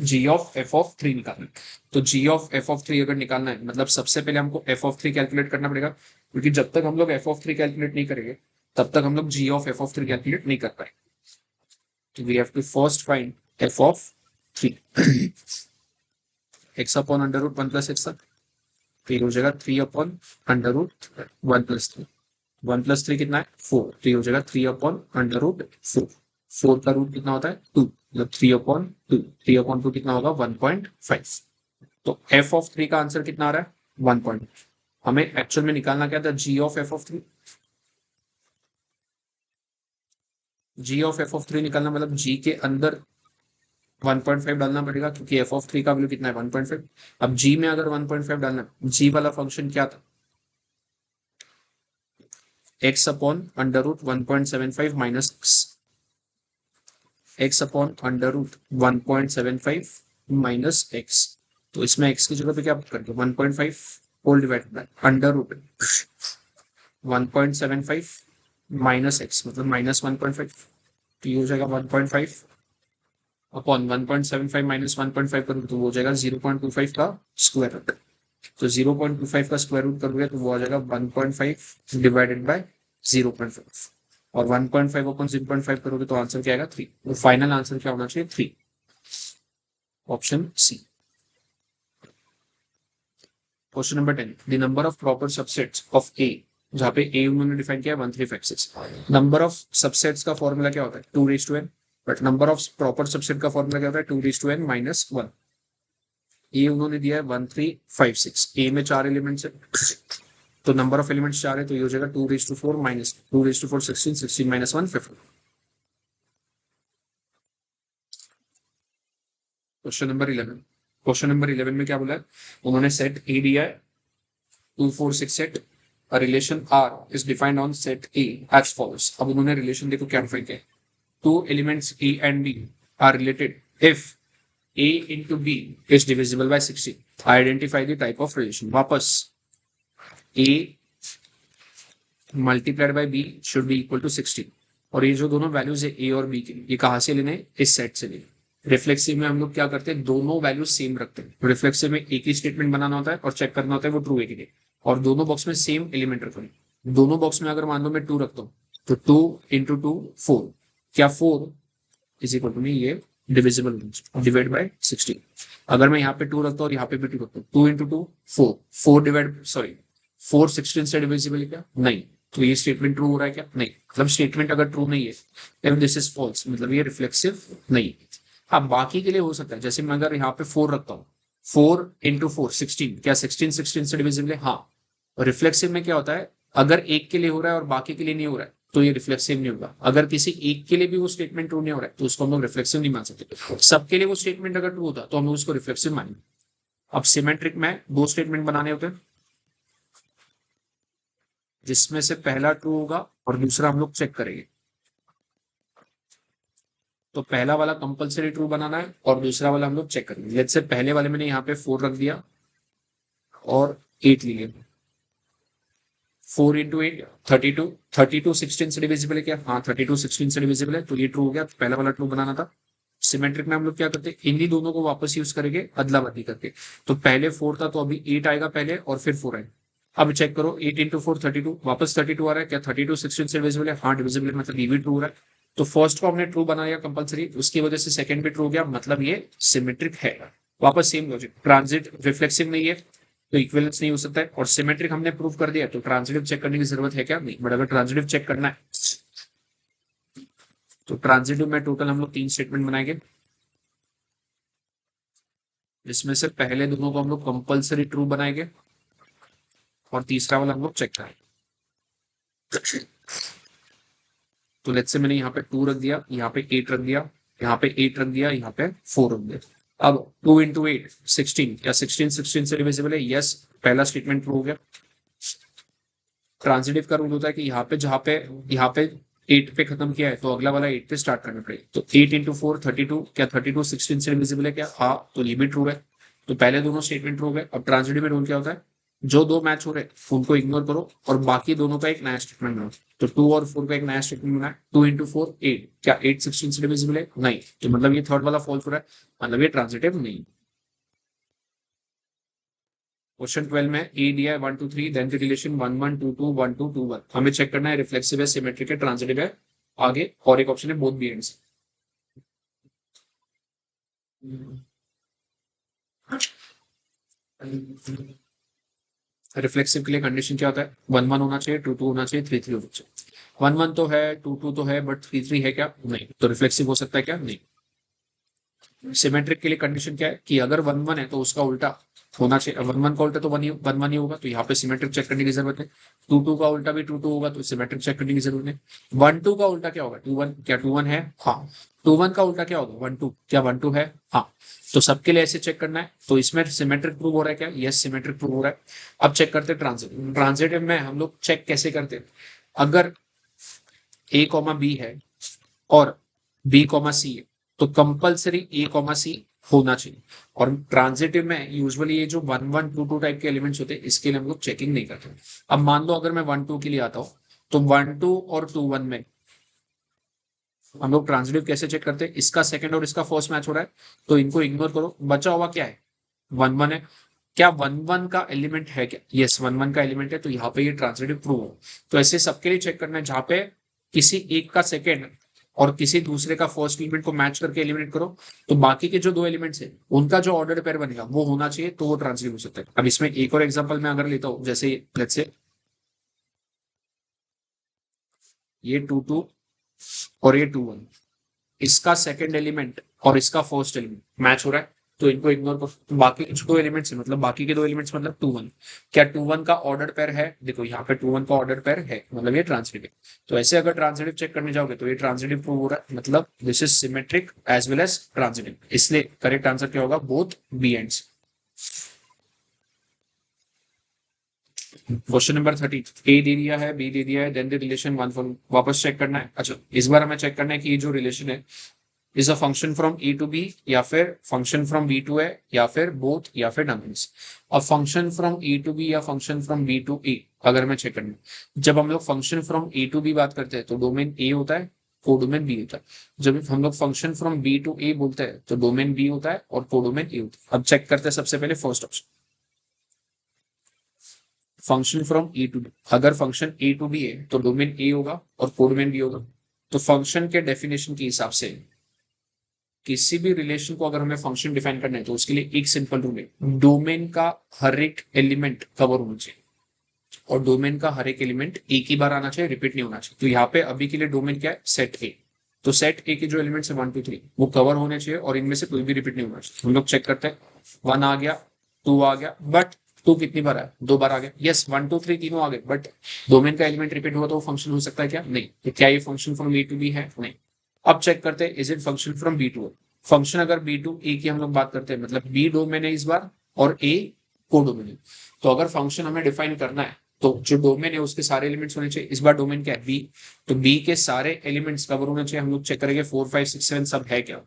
G of F of 3 निकालना है। तो जी ऑफ एफ ऑफ 3 अगर निकालना है, मतलब सबसे पहले हमको एफ ऑफ 3 कैलकुलेट करना पड़ेगा, क्योंकि जब तक हम लोग एफ ऑफ 3 कैलकुलेट नहीं करेंगे तब तक हम लोग G of F of 3 calculate नहीं कर पाएंगे। तो we have to first find F of 3। X upon under root 1 + x था, फिर हो जाएगा 3 अपॉन अंडर रूट 1 + 3। 1 + 3 कितना है? 4। तो ये हो जाएगा 3 अपॉन अंडर रूट 4। 4 का रूट कितना होता है? 2। मतलब 3/2। 3/2 कितना होगा? 1.5। तो एफ ऑफ 3 का आंसर कितना आ रहा है? 1. हमें एक्चुअल में निकालना क्या था? G of F of 3। G of F of 3 निकालना मतलब जी के अंदर 1.5 डालना पड़ेगा, क्योंकि एफ ऑफ 3 का वैल्यू कितना है? 1.5। अब जी में अगर 1.5 डालना, जी वाला फंक्शन क्या था? X upon under root 1.75 minus X upon under root 1.75 minus X. तो इसमें एक्स की जगह पे क्या कर दो? 1.5 whole divide by under root 1.75 minus X, मतलब -1.5। तो ये हो जाएगा 1.5 अपॉन 1.75 माइनस 1.5 करोगे तो वो हो जाएगा 0.25 का स्क्वायर रूट। तो 0.25 का स्क्वायर रूट करोगे तो वो आ जाएगा 1.5 डिवाइडेड बाय 0.5, और 1.5 अपॉन 0.5 करोगे तो आंसर क्या आएगा? 3। तो फाइनल आंसर क्या होना चाहिए? 3, option C. Question number 10, the number of proper subsets of A, जहां पे ए उन्होंने डिफाइन किया है 1 3 5 6। नंबर ऑफ सबसेट्स का फॉर्मूला क्या होता है? 2n। But number of proper subset का फॉर्मूला क्या होता है? 2n minus 1। ए उन्होंने दिया है 1 3 5 6। ए में 4 एलिमेंट्स है, तो नंबर ऑफ एलिमेंट्स 4 है, तो ये हो जाएगा 2 4 minus 2 4 16, 16 minus 1 15। Question number 11, question number 11 में क्या बोला है? उन्होंने सेट ए दिया है 2 4 6 set, a relation R is defined on set A as follows। अब उन्होंने रिलेशन देखो क्या डिफाइन किया है? Two elements A and B are related if A into B is divisible by 60। Identify the type of relation। वापस A multiplied by B should be equal to 60। और ये जो दोनों वैल्यूज है A और B के, ये कहाँ से लेने? इस सेट से लेने। रिफ्लेक्सिव में हम लोग क्या करते हैं? दोनों वैल्यूज सेम रखते हैं। रिफ्लेक्सिव में एक ही स्टेटमेंट बनाना होता है और चेक करना होता है वो ट्रू है कि नहीं, और दोनों बॉक्स में सेम एलिमेंट रखना है। दोनों बॉक्स में अगर मान लो मैं 2 रखता हूँ तो 2 इंटू 2 4, क्या 4 इज इक्वल टू ये डिविजिबल डिवाइड बाय 16। अगर मैं यहाँ पे 2 रखता हूँ और यहाँ पे भी 2 रखता हूँ, 2 इंटू 2 4, 4 डिवाइड सॉरी 4 16 से डिविजिबल है क्या? नहीं। तो ये स्टेटमेंट ट्रू हो रहा है क्या? नहीं। मतलब स्टेटमेंट अगर ट्रू नहीं है देन दिस इज फॉल्स, मतलब ये रिफ्लेक्सिव नहीं। हाँ, बाकी के लिए हो सकता है, जैसे मैं अगर यहाँ पे 4 रखता हूँ, 4 इंटू 4 16, क्या 16 16 से डिविजिबल है? हाँ। रिफ्लेक्सिव में क्या होता है, अगर एक के लिए हो रहा है और बाकी के लिए नहीं हो रहा है तो ये रिफ्लेक्सिव नहीं होगा। अगर किसी एक के लिए भी वो स्टेटमेंट ट्रू नहीं हो रहा है तो उसको हम लोग रिफ्लेक्सिव नहीं मान सकते। सबके लिए वो स्टेटमेंट अगर ट्रू होता तो हम लोग उसको रिफ्लेक्सिव मानेंगे। अब सिमेट्रिक में 2 स्टेटमेंट बनाने होते हैं जिसमें से पहला ट्रू होगा और दूसरा हम लोग चेक करेंगे। तो पहला वाला कंपलसरी ट्रू बनाना है और दूसरा वाला हम लोग चेक करेंगे। लेट्स से पहले वाले मैंने यहाँ पे 4 रख दिया और 8 लिए। 4 इंटू 8 32, 32 16 से डिविजिबल है क्या? हाँ, 32 16 से डिविजिबल है, तो ये ट्रू हो गया। पहला वाला ट्रू बनाना था। सिमेट्रिक में हम लोग क्या करते हैं, इन्हीं दोनों को वापस यूज करेंगे अदला बदली करके। तो पहले 4 था तो अभी 8 आएगा पहले और फिर 4 आएगा। अब चेक करो, 8 इंटू 4 32, वापस 32 आ रहा है क्या? 32 16 से डिविजिबल है, हाँ डिविजिबल है, मतलब ये भी ट्रू हो रहा है। तो फर्स्ट को हमने ट्रू बना लिया कंपलसरी, उसकी वजह से सेकंड भी ट्रू हो गया, मतलब ये सिमेट्रिक है। वापस सेम लॉजिक, ट्रांजिट रिफ्लेक्सिव नहीं है तो इक्विवेलेंस नहीं हो सकता है, और सिमेट्रिक हमने प्रूव कर दिया तो ट्रांजिटिव चेक करने की जरूरत है क्या? नहीं। बट अगर ट्रांजिटिव चेक करना है तो ट्रांजिटिव में टोटल हम लोग 3 स्टेटमेंट बनाएंगे, जिसमें से पहले दोनों को हम लोग कंपलसरी ट्रू बनाएंगे और तीसरा वाला हम लोग चेक करेंगे। तो लेट्स से मैंने यहाँ पे 2 रख दिया, यहाँ पे 8 रख दिया, यहाँ पे 8 रख दिया, यहाँ पे 4 रख दिया। अब 2 इंटू 8 16, क्या 16 16 से डिविजिबल है? यस, पहला स्टेटमेंट प्रूव हो गया। ट्रांजिटिव का रूल होता है कि यहाँ पे 8 पे खत्म किया है तो अगला वाला 8 पे स्टार्ट करना पड़ेगा। तो 8 इंटू 4 32, क्या 32 16 से डिविजिबल है क्या? हाँ, तो लिमिट ट्रू है। तो पहले दोनों स्टेटमेंट ट्रू है। अब ट्रांजिटिव में रूल क्या होता है, जो दो मैच हो रहे हैं उनको इग्नोर करो और बाकी दोनों का एक नया स्टेटमेंट बनाओ। तो 2 और 4 का एक नया स्टेटमेंट बना है। 2 इंटू 4 8, क्या 8 16 से डिविजिबल है? नहीं। तो मतलब ये थर्ड वाला फॉल्स हो रहा है, मतलब ये ट्रांजिटिव नहीं। क्वेश्चन 12 में ए दिया है 1 2 3, देन द रिलेशन 1 1 2 2 1 2 2 1। हमें चेक करना है रिफ्लेक्सिव है, सिमेट्रिक है, ट्रांजिटिव है आगे, और एक ऑप्शन है बोथ बी एंड्स। रिफ्लेक्सिव के लिए कंडीशन क्या होता है, 1 1 होना चाहिए, 2 2 होना चाहिए, 3 3 होना चाहिए। 1 1 तो है, 2 2 तो है, बट 3 3 है क्या? नहीं। तो रिफ्लेक्सिव हो सकता है क्या? नहीं। सिमेट्रिक के लिए कंडीशन क्या है कि अगर 1 1 है तो उसका उल्टा होना चाहिए। 1 1 का उल्टा तो 1 1 ही होगा, तो यहाँ पे सिमेट्रिक चेक करने की जरूरत है। 2 2 का उल्टा भी 2 2 होगा, तो सिमेट्रिक चेक करने की जरूरत है। 1 2 का उल्टा क्या होगा? 2 1, क्या 2 1 है? हाँ। 2 1 का उल्टा क्या होगा? 1 2, क्या 1 2 है? हाँ। तो सबके लिए ऐसे चेक करना है। तो इसमें सिमेट्रिक प्रूव हो रहा है क्या? यस, सिमेट्रिक प्रूव हो रहा है। अब चेक करते हैं ट्रांजिटिव। ट्रांजिटिव में हम लोग चेक कैसे करते हैं, अगर ए कॉमा बी है और बी कॉमा सी है तो कंपलसरी ए कॉमा सी होना चाहिए। और ट्रांजिटिव में यूजुअली ये जो 1 1 2 2 टाइप के एलिमेंट्स होते हैं इसके लिए हम लोग चेकिंग नहीं करते। अब मान लो अगर मैं 1 2 के लिए आता हूं तो 1 2 और 2 1 में हम लोग ट्रांजिटिव कैसे चेक करते हैं, इसका सेकंड और इसका फर्स्ट मैच हो रहा है तो इनको इग्नोर करो, बचा हुआ क्या है? 1 1 है। क्या 1 1 का एलिमेंट है क्या? यस, 1 1 का एलिमेंट है, तो यहाँ पे ये ट्रांजिटिव प्रूव हो। तो ऐसे सबके लिए चेक करना है जहां पे किसी एक का सेकेंड और किसी दूसरे का फर्स्ट एलिमेंट को मैच करके एलिमिनेट करो, तो बाकी के जो 2 एलिमेंट्स है उनका जो ऑर्डर पेयर बनेगा वो होना चाहिए, तो वो ट्रांजिटिव हो सकता है। अब इसमें एक और एग्जांपल मैं अगर लेता हूं, जैसे लेट्स से ये 2 2 और ये 2 1, इसका सेकंड एलिमेंट और इसका फर्स्ट एलिमेंट मैच हो रहा है तो इनको इग्नोर करो। तो बाकी जो 2 एलिमेंट्स है, मतलब बाकी के 2 एलिमेंट्स मतलब 2 1, क्या 2 1 का ऑर्डर पेयर है? देखो यहाँ पे 2 1 का ऑर्डर पेयर है, मतलब ये ट्रांजिटिव है। तो ऐसे अगर ट्रांजिटिव चेक करने जाओगे तो ये ट्रांजिटिव प्रूव हो रहा है, मतलब this is symmetric as well as transitive. इसलिए करेक्ट आंसर क्या होगा? Both B ends. Question number 30, A दे दिया है, बी दे दिया है, देन द रिलेशन 1 फॉर वापस चेक करना है। अच्छा, इस बार हमें चेक करना है कि ये जो रिलेशन है is a function from A to B, या फिर function from B to A, या फिर बोथ, या फिर नन। अब function from A to B या function from B to A अगर मैं चेक करना, जब हम लोग function from A to B बात करते हैं तो डोमेन ए होता है, कोडोमेन बी होता है। जब हम लोग फंक्शन फ्रॉम बी टू ए बोलते हैं तो डोमेन बी होता है और कोडोमेन ए होता है। अब चेक करते हैं सबसे पहले first option. Function from A to B. अगर फंक्शन ए टू बी है तो डोमेन ए होगा और कोडोमेन बी होगा। तो फंक्शन के डेफिनेशन के हिसाब से किसी भी रिलेशन को अगर हमें फंक्शन डिफाइन करना है तो उसके लिए एक सिंपल रूल है, डोमेन का हर एक एलिमेंट कवर होना चाहिए और डोमेन का हर एक एलिमेंट एक ही बार आना चाहिए, रिपीट नहीं होना चाहिए। तो यहाँ पे अभी के लिए डोमेन क्या है, सेट ए। तो सेट ए के जो एलिमेंट्स है 1 2 3 वो कवर होने चाहिए और इनमें से कोई भी रिपीट नहीं होना चाहिए। हम लोग चेक करते हैं, 1 आ गया, 2 आ गया, बट 2 कितनी बार आया, 2 बार आ गया। यस 1 2 3 तीनों आ गए, बट डोमेन का एलिमेंट रिपीट हुआ तो वो फंक्शन हो सकता है क्या, नहीं। तो क्या ये function from A to B है, नहीं। अब चेक करते हैं, is it function from B to. Function अगर बी टू ए की हम लोग बात करते हैं, मतलब बी डोमेन है इस बार और ए को डोमेन है। तो अगर फंक्शन हमें डिफाइन करना है तो जो डोमेन है उसके सारे एलिमेंट्स होने चाहिए। इस बार डोमेन क्या है, बी। तो बी के सारे एलिमेंट्स कवर होने चाहिए। हम लोग चेक करेंगे 4 5 6 7 सब है क्या।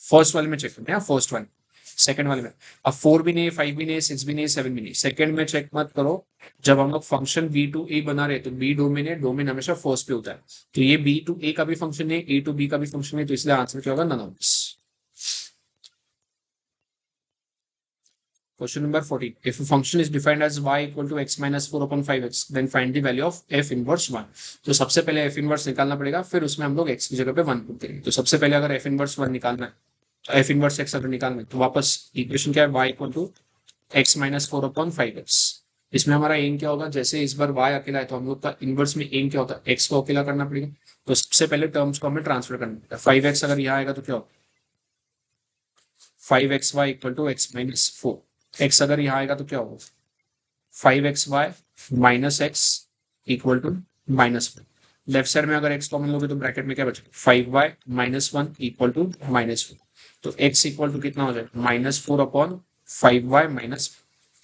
फर्स्ट वाले में चेक करते हैं, फर्स्ट वाले। सेकंड वाले में अब 4 भी नहीं है, 5 भी नहीं है, 6 भी नहीं है, 7 भी नहीं। सेकंड में चेक मत करो। जब हम लोग फंक्शन बी टू ए बना रहे तो बी डोमेन है, डोमेन हमेशा फर्स्ट पे होता है। तो ये बी टू ए का भी फंक्शन है, ए टू बी का भी फंक्शन है, तो इसलिए आंसर क्या होगा, none of this. Question number 14. If a function is defined as y equal to x minus 4 upon 5x, then find the value of f inverse 1. तो सबसे पहले f inverse निकालना पड़ेगा, फिर उसमें हम लोग x की जगह पे 1 पुट करेंगे। तो सबसे पहले अगर f inverse 1 निकालना है, तो f inverse x अगर निकालना है तो वापस इक्वेशन क्या है, y equal to x minus 4 upon 5x। इसमें हमारा एम क्या होगा, जैसे इस बार y अकेला है तो हम लोग का इनवर्स में एम क्या होता है, x को अकेला करना पड़ेगा। तो सबसे पहले टर्म्स को हमें ट्रांसफर करना पड़ेगा। 5x अगर यहाँ आएगा तो क्या होगा, 5xy equal to x minus 4। x अगर यहाँ आएगा तो क्या होगा, 5xy minus X equal to -1। Left side में अगर x कॉमन लोगे तो ब्रैकेट में क्या बचेगा, 5y माइनस 1 इक्वल टू -4। तो x इक्वल टू कितना हो जाएगा, -4 अपॉन 5y माइनस,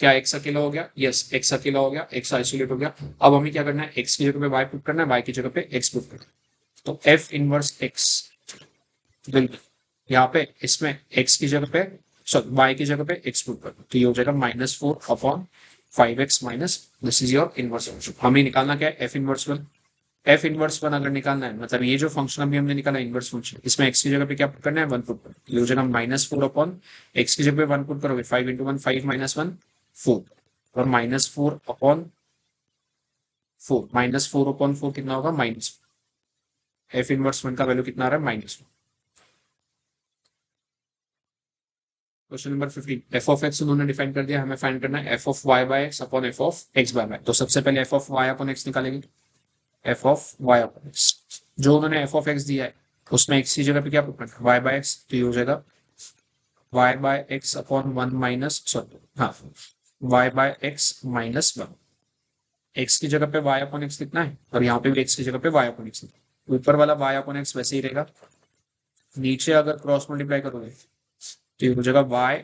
क्या x अकेला हो गया, यस x अकेला हो गया, x आइसोलेट हो गया। अब हमें क्या करना है, x की जगह पे y पुट करना है, y की जगह पे x पुट करना है। तो f इनवर्स x, बिल्कुल यहाँ पे इसमें x की जगह पे, सॉरी y की जगह पे x पुट कर, तो ये हो जाएगा -4 upon 5x minus, this is your inverse function. हमें निकालना क्या है, f इनवर्स 1। f इनवर्स 1 अगर निकालना है, मतलब ये जो फंक्शन अभी हमने निकाला इनवर्स फंक्शन, इसमें x की जगह पे क्या पुट करना है, 1 पुट करना है। ये हो जाएगा -4 अपॉन x की जगह पे 1 पुट करोगे, 5 इंटू 1 5 माइनस 1 4 और -4 अपॉन 4, -4 अपॉन 4 कितना होगा, माइनस। f इनवर्स 1 का वैल्यू कितना आ रहा है, -1। Question number 15, F of X उन्होंने डिफाइन कर दिया, हमें फाइंड करना है F of Y by X upon F of X by Y. तो सबसे पहले F of Y upon X निकालेंगे, F of Y upon X. जो उन्होंने एफ ऑफ एक्स दिया है उसमें एक्स की जगह पे क्या पुट करना है, वाई बाय एक्स। तो ये हो जाएगा Y by X upon 1 minus, sorry हाँ, Y by X minus 1। X की जगह पे वाई अपॉन एक्स लिखना है और यहाँ पे भी एक्स की जगह पे वाई अपॉन एक्स। ऊपर वाला वाई अपॉन एक्स वैसे ही रहेगा, नीचे अगर क्रॉस मल्टीप्लाई करोगे तो ये हो जाएगा y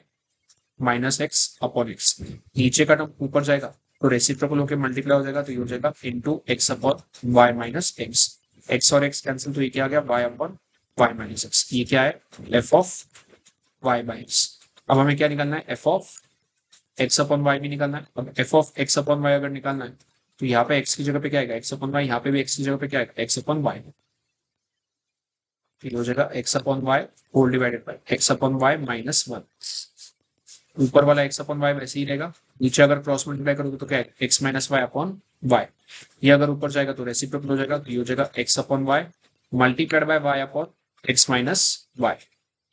minus X upon x. नीचे का टर्म ऊपर जाएगा तो रेसिप्रोकल होकर मल्टीप्लाई हो जाएगा, तो ये हो जाएगा into X upon Y minus X. X और एक्स कैंसिल, तो ये क्या आ गया, y upon Y minus X. ये क्या है, F of Y by X. अब हमें क्या निकालना है, F of X upon Y भी निकालना है। अब F of X upon Y अगर निकालना है तो यहाँ पे एक्स की जगह पे क्या आएगा, एक्स अपॉन वाई, यहाँ पे भी एक्स की जगह पे क्या आएगा, एक्स अपॉन वाई। फिर हो जाएगा X upon Y whole divided by X upon Y minus 1। ऊपर वाला एक्स अपॉन वाई वैसे ही रहेगा, नीचे अगर क्रॉस मल्टीप्लाई करोगे तो क्या है, X minus Y upon Y. ये अगर ऊपर जाएगा तो रेसिप्रोकल हो जाएगा, तो ये हो जाएगा X upon Y multiplied by Y upon X minus Y.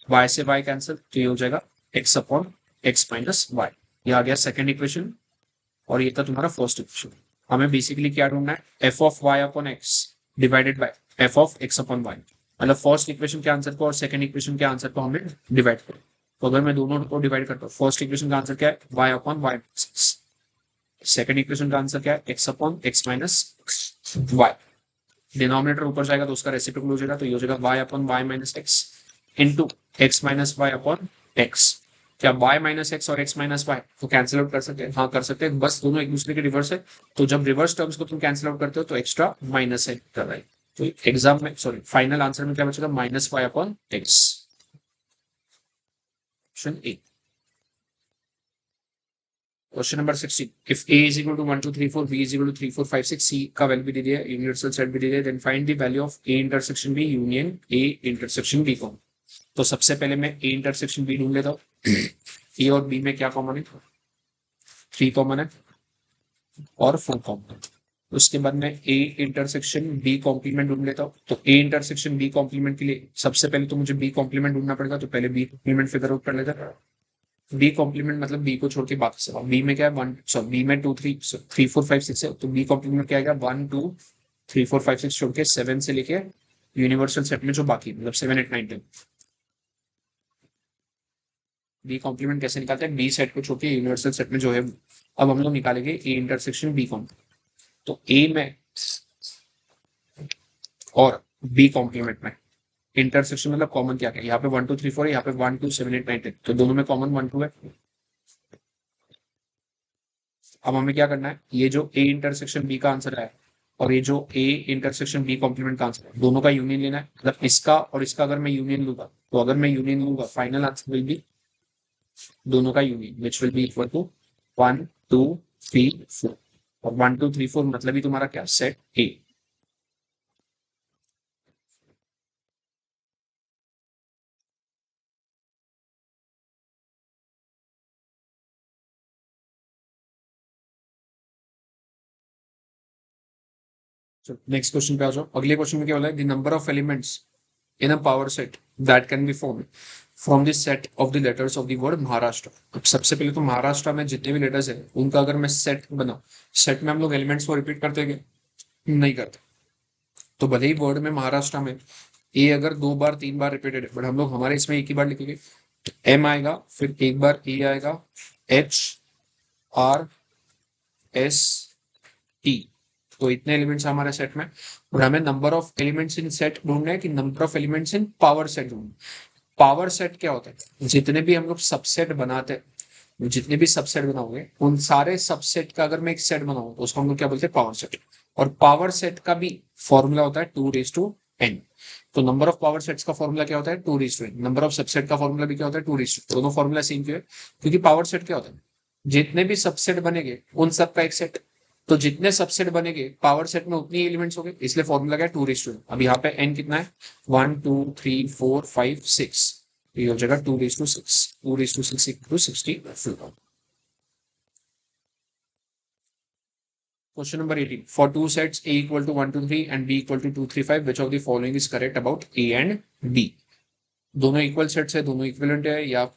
Y से वाई कैंसिल, तो ये हो जाएगा X upon X minus Y. ये आ गया सेकेंड इक्वेशन और ये था तुम्हारा फर्स्ट इक्वेशन। हमें बेसिकली क्या ढूंढना है, F of Y upon X divided by F of X upon Y. मतलब फर्स्ट इक्वेशन के आंसर को और सेकंड इक्वेशन के आंसर को हमें डिवाइड करें। तो अगर मैं दोनों को डिवाइड करता हूँ, फर्स्ट इक्वेशन का आंसर क्या है, y upon Y, second equation का आंसर क्या है, x upon X minus Y. Denominator ऊपर जाएगा तो उसका रेसिप्रोकल हो जाएगा, तो ये हो जाएगा y upon Y minus X into X minus Y upon X. क्या y माइनस एक्स और x माइनस वाई को कैंसिल आउट कर सकते हैं, हाँ कर सकते हैं, बस दोनों एक दूसरे के रिवर्स है। तो जब रिवर्स टर्म्स को तुम कैंसिल आउट करते हो तो एक्स्ट्रा माइनस है कर रहा है। तो एग्जाम में, सॉरी फाइनल आंसर में क्या बचेगा, -y upon x. Option A. Question number 16, if a is equal to 1 2 3 4, b is equal to 3 4 5 6, c का वैल्यू भी दे दिया है, यूनिवर्सल सेट भी दे दिया है, then find the value of a intersection b union a intersection b को। तो सबसे पहले मैं a इंटरसेक्शन b ढूंढ लेता हूँ। a और b में क्या कॉमन है, 3 कॉमन है, और 4 कॉम्प्लीमेंट। उसके बाद मैं ए इंटरसेक्शन बी कॉम्प्लीमेंट ढूंढ लेता हूँ। तो ए इंटरसेक्शन बी कॉम्प्लीमेंट के लिए सबसे पहले तो मुझे बी कॉम्प्लीमेंट ढूंढना पड़ेगा, तो पहले बी कॉम्प्लीमेंट फिगर आउट कर लेता हूँ। बी कॉम्प्लीमेंट मतलब बी को छोड़ के बाकी सब, बी में क्या है 1 सॉरी बी में 2 3 3 4 5 6 है, तो बी कॉम्प्लीमेंट क्या आएगा 1 2 3 4 5 6 छोड़ के 7 से लेके यूनिवर्सल सेट में जो बाकी मतलब 7 8 9 10। बी कॉम्प्लीमेंट कैसे निकालते हैं, बी सेट को छोड़ के यूनिवर्सल सेट में जो है। अब हम लोग निकालेंगे ए इंटरसेक्शन बी कॉम्प्लीमेंट। तो ए में और बी कॉम्प्लीमेंट में इंटरसेक्शन मतलब कॉमन क्या है, यहाँ पे 1 2 3 4 है, यहाँ पे 1 2 7 8 9 10, तो दोनों में कॉमन 1 2 है। अब हमें क्या करना है, ये जो ए इंटरसेक्शन बी का आंसर है और ये जो ए इंटरसेक्शन बी कॉम्प्लीमेंट का आंसर है, दोनों का यूनियन लेना है। मतलब इसका और इसका अगर मैं यूनियन लूंगा, तो अगर मैं यूनियन लूंगा फाइनल आंसर विल बी दोनों का union which will be equal to 1 2 3 4। और 1 2 3 4 मतलब ही तुम्हारा क्या, सेट ए। नेक्स्ट क्वेश्चन पे आ जाओ। अगले क्वेश्चन में क्या बोला है, the number of elements in a power set that can be formed from the set of the letters of the word Maharashtra. अब सबसे पहले तो महाराष्ट्र में जितने भी लेटर्स है उनका अगर मैं सेट बनाऊं, सेट में हम लोग एलिमेंट्स को रिपीट करते हैं नहीं करते। तो भले ही वर्ड में महाराष्ट्र में ए अगर 2 बार 3 बार रिपीटेड है, बट हम लोग हमारे इसमें एक ही बार लिखेंगे। एम आएगा, फिर एक बार ए आएगा, एच आर एस टी। तो इतने एलिमेंट्स हमारे सेट में। और हमें number of elements in set ढूंढना है कि number of elements in power set ढूंढना। पावर सेट क्या होता है, जितने भी हम लोग सबसेट बनाते हैं, जितने भी सबसेट बनाओगे उन सारे सबसेट का अगर मैं एक सेट बनाऊं तो उसको हम लोग क्या बोलते हैं, पावर सेट। और पावर सेट का भी फॉर्मूला होता है 2 raised to n। तो नंबर ऑफ पावर सेट्स का फॉर्मूला क्या होता है 2 raised to n। Number of subset का फॉर्मूला भी क्या होता है 2 raised to। दोनों फॉर्मूला सेम क्यों है, क्योंकि पावर सेट क्या होता है, जितने भी सबसेट बनेंगे उन सब का एक सेट। तो जितने सबसेट बनेंगे पावर सेट में उतनी एलिमेंट्स हो गए, इसलिए फॉर्मूला क्या है 2 raised to n। अब यहाँ पे n कितना है 1 2 3 4 5 6, ये हो जाएगा 2 raised to 6। 2 raised to 6 equal 64। Question number 18, for two sets a equal to 1 2 3 and b equal to 2 3 5 which of the following is correct about a and b। दोनों equal sets है, दोनों इक्विवेलेंट है, या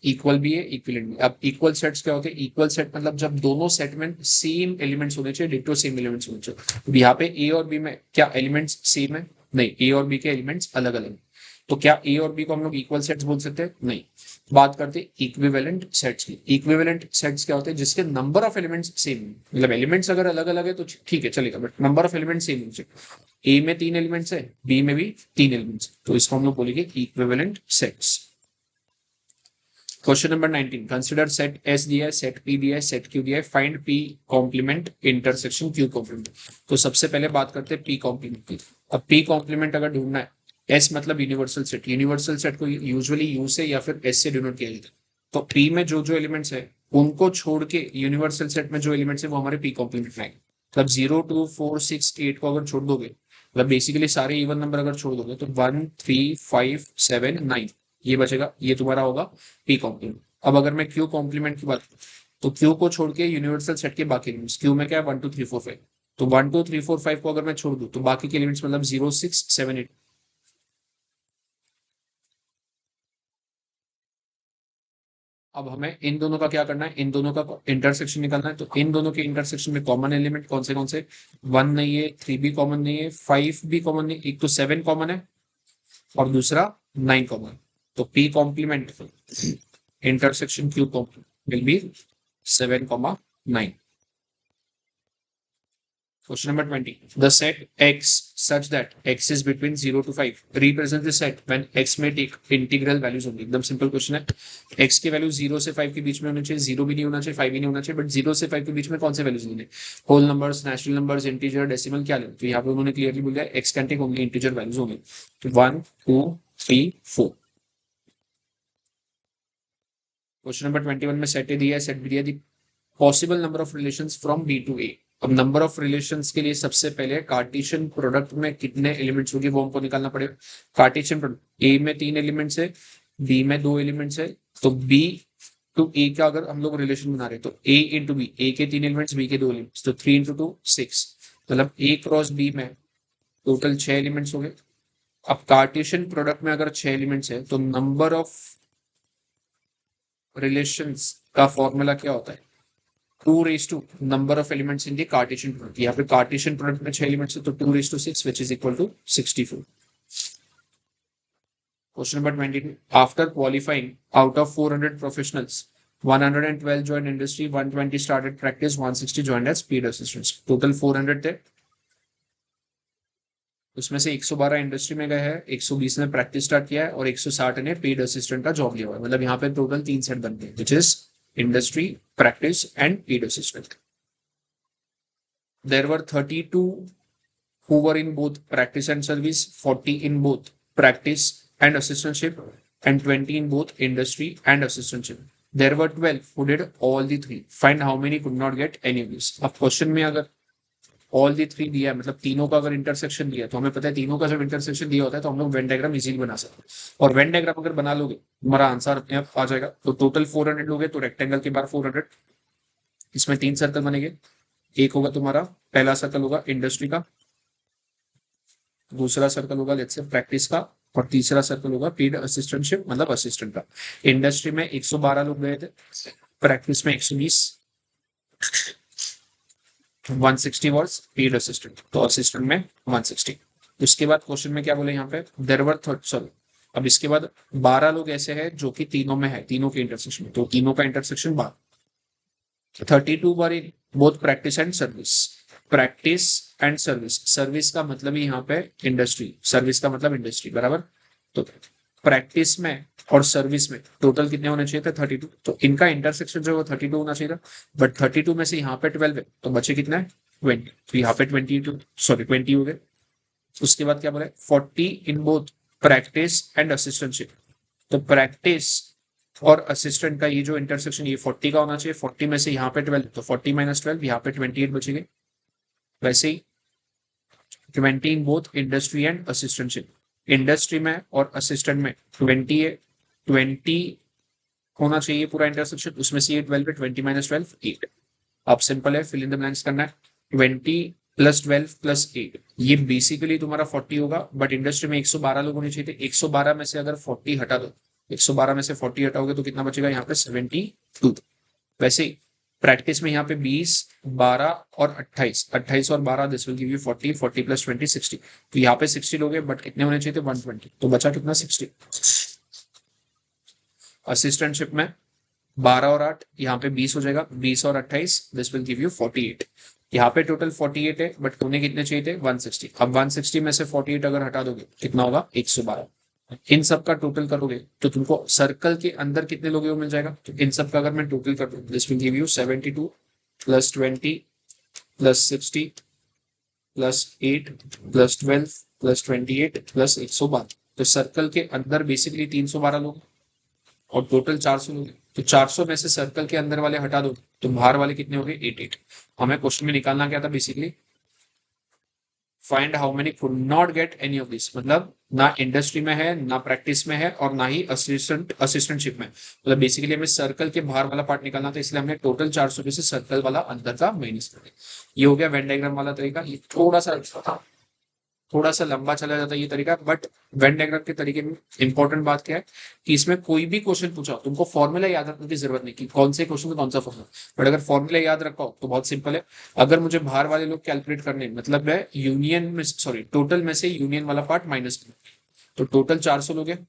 इक्वल भी है equivalent भी। अब equal sets क्या होते हैं, इक्वल सेट मतलब जब दोनों सेट में सेम एलिमेंट्स होने चाहिए, डिटो सेम एलिमेंट्स होने चाहिए। अब यहाँ पे ए और बी में क्या एलिमेंट्स सेम है, नहीं, ए और बी के एलिमेंट्स अलग अलग हैं। तो क्या ए और बी को हम लोग इक्वल सेट्स बोल सकते हैं, नहीं। बात करते हैं इक्विवेलेंट सेट्स की। इक्विवेलेंट सेट्स क्या होते हैं, जिसके नंबर ऑफ एलिमेंट्स सेम है। मतलब एलिमेंट्स अगर अलग अलग है तो ठीक है चलेगा, but number of elements same होने चाहिए। ए में 3 एलिमेंट्स है, बी में भी 3 एलिमेंट्स है, तो इसको हम लोग बोलेंगे equivalent sets. Question number 19, consider set S दिया है, सेट पी दिया है, सेट क्यू दिया है, find P complement intersection Q complement. तो सबसे पहले बात करते हैं पी कॉम्प्लीमेंट की। अब पी कॉम्प्लीमेंट अगर ढूंढना है, एस मतलब यूनिवर्सल सेट, यूनिवर्सल सेट को यूजुअली यू से या फिर एस से डिनोट किया जाता है। तो पी में जो जो एलिमेंट्स है उनको छोड़ के यूनिवर्सल सेट में जो एलिमेंट्स है वो हमारे पी कॉम्प्लीमेंट में आएंगे। मतलब 0 2 4 6 8 को अगर छोड़ दोगे, मतलब बेसिकली सारे इवन नंबर अगर छोड़ दोगे, तो 1 3 5 7 9 ये बचेगा, ये तुम्हारा होगा पी कॉम्प्लीमेंट। अब अगर मैं क्यू कॉम्प्लीमेंट की बात करूं, तो क्यू को छोड़ के यूनिवर्सल सेट के बाकी एलिमेंट्स, क्यू में क्या है 1 2 3 4 5, तो 1 2 3 4 5 को अगर मैं छोड़ दूं तो बाकी के एलिमेंट्स मतलब 0 6 7 8। अब हमें इन दोनों का क्या करना है, इन दोनों का इंटरसेक्शन निकालना है। तो इन दोनों के इंटरसेक्शन में कॉमन एलिमेंट कौन से 1 नहीं है, 3 भी कॉमन नहीं है, 5 भी कॉमन नहीं, एक तो 7 कॉमन है और दूसरा 9 कॉमन। तो P complement intersection Q complement will be 7, 9। Question number 20. The set X such that X is between 0 to 5 represents the set when X may take integral values only। एकदम simple question है। X की value 0 से 5 के बीच में होनी चाहिए, 0 भी नहीं होना चाहिए, 5 भी नहीं होना चाहिए, बट 0 से 5 के बीच में कौन से वैल्यूज लेने, whole numbers, natural numbers, integer, decimal, क्या लें। तो यहाँ पे उन्होंने क्लियरली बोल दिया X can take only integer values होंगे। 1 2 3 4। क्वेश्चन नंबर 21 में सेट ए दिया है, सेट बी दिया, the possible number of relations from B to A. अब नंबर ऑफ रिलेशंस के लिए सबसे पहले कार्टेशियन प्रोडक्ट में कितने एलिमेंट्स होंगे वो हमको निकालना पड़ेगा। कार्टेशियन प्रोडक्ट, ए में 3 एलिमेंट्स है, बी में 2 एलिमेंट्स है, तो बी तो ए का अगर हम लोग रिलेशन बना रहे हैं तो ए इंटू बी, ए के 3 एलिमेंट्स, बी के 2 एलिमेंट्स, तो 3 इंटू 2 6, मतलब ए क्रॉस बी में टोटल 6 एलिमेंट्स हो गए। अब कार्टेशियन प्रोडक्ट में अगर 6 एलिमेंट्स है तो नंबर ऑफ रिलेशंस का फॉर्मूला क्या होता है, 2 number of elements in the Cartesian product. यहाँ पे कार्टेशियन प्रोडक्ट में 6 एलिमेंट्स है तो 2:6 which is equal to 64। Question number 22. After qualifying out of 400 professionals, 112 joined industry, 120 started practice, 160 joined as paid assistants. Total 400 थे, उसमें से 112 इंडस्ट्री में गए हैं, 120 ने प्रैक्टिस स्टार्ट किया है और 160 ने पेड असिस्टेंट का जॉब लिया हुआ है। मतलब यहाँ पे टोटल 3 सेट बनते हैं, which is industry, practice and paid assistant. There were 32 who were in both practice and service, 40 in both practice and assistantship, and 20 in both industry and assistantship. There were 12 who did all the three. Find how many could not get any of this. अब question में अगर all the three दिया है, मतलब तीनों का अगर intersection दिया है, तो हमें पता है तीनों का जब इंटरसेक्शन दिया होता है तो हम लोग वेन डायग्राम इजीली बना सकते हैं। और वेन डायग्राम अगर बना लोगे हमारा आंसर अपने आप आ जाएगा। तो टोटल 400 लोगे तो रेक्टेंगल के बाहर 400, इसमें 3 सर्कल बनेंगे। एक होगा तुम्हारा, पहला सर्कल होगा इंडस्ट्री का, दूसरा सर्कल होगा लेट्स से प्रैक्टिस का, और तीसरा सर्कल होगा पेड असिस्टेंटशिप मतलब असिस्टेंट का। इंडस्ट्री में 112 लोग गए थे, प्रैक्टिस में 120, 160 वॉज पेड असिस्टेंट, तो असिस्टेंट में 160। उसके बाद क्वेश्चन में क्या बोले यहाँ पे, देयर वर सॉरी, अब इसके बाद 12 लोग ऐसे हैं जो कि तीनों में है, तीनों के इंटरसेक्शन में, तो तीनों का intersection 12। 32 were in both practice and service. Practice and service, service का मतलब ही यहाँ पे इंडस्ट्री, सर्विस का मतलब इंडस्ट्री बराबर। तो प्रैक्टिस में और सर्विस में टोटल कितने होने चाहिए थे, 32। तो इनका इंटरसेक्शन जो है वो 32 होना चाहिए था, बट 32 में से यहाँ पे 12 है तो बचे कितना है 20, तो यहाँ पे 20 हो गए। उसके बाद क्या बोले, 40 इन बोथ प्रैक्टिस एंड असिस्टेंटशिप। तो प्रैक्टिस और असिस्टेंट का ये जो इंटरसेक्शन ये 40 का होना चाहिए, 40 में से यहाँ पे 12 तो 40 माइनस 12, यहाँ पे 28 बचेंगे। वैसे ही 20 in both industry and assistantship, industry में और असिस्टेंट में 20 है, 20 होना चाहिए पूरा इंटरसेक्शन, उसमें से ये 12 है, 20 माइनस 12 8। अब सिंपल है, फिल इन द ब्लैंक्स करना है। 20 प्लस 12 प्लस 8, ये बेसिकली तुम्हारा 40 होगा, बट इंडस्ट्री में 112 लोग होने चाहिए थे। 112 में से अगर 40 हटा दो, 112 में से 40 हटाओगे तो कितना बचेगा यहाँ पे 72। वैसे ही प्रैक्टिस में यहाँ पे 20, 12 और 28, 28 और 12 this will give you 40, 40 plus 20 60। तो यहाँ पे 60 लोगे बट कितने होने चाहिए थे 120, तो बचा कितना 60। असिस्टेंटशिप में 12 और 8, यहाँ पे 20 हो जाएगा, 20 और 28 दिस विल गिव यू 48। यहाँ पे टोटल 48 है बट होने कितने चाहिए थे 160। अब 160 में से 48 अगर हटा दोगे कितना होगा 112। इन सब का टोटल करोगे तो तुमको सर्कल के अंदर कितने लोग मिल जाएगा। तो इन सब का अगर मैं टोटल कर दूं this will give you 72 plus 20 plus 60 plus 8 plus 12 plus 28 plus 112। तो सर्कल के अंदर बेसिकली 312 लोग और टोटल 400 लोग। तो 400 में से सर्कल के अंदर वाले हटा दो तो बाहर वाले कितने हो गए 88। हमें क्वेश्चन में निकालना क्या था basically, find how many could not get any of this, मतलब ना इंडस्ट्री में है ना प्रैक्टिस में है और ना ही असिस्टेंटशिप में। मतलब बेसिकली हमें सर्कल के बाहर वाला पार्ट निकालना था, इसलिए हमने टोटल 400 में से सर्कल वाला अंदर का माइनस कर दिया। ये हो गया वेन डायग्राम वाला तरीका। ये थोड़ा सा लंबा चला जाता है ये तरीका, बट वेन डायग्राम के तरीके में इंपॉर्टेंट बात क्या है कि इसमें कोई भी क्वेश्चन पूछा तुमको फॉर्मूला याद रखने की जरूरत नहीं कि कौन से क्वेश्चन में कौन सा फॉर्मूला, बट अगर फॉर्मूला याद रखा हो तो बहुत सिंपल है। अगर मुझे बाहर वाले लोग कैलकुलेट करने मतलब है यूनियन में, सॉरी टोटल में से यूनियन वाला पार्ट माइनस करना, तो टोटल 400 लोग हैं,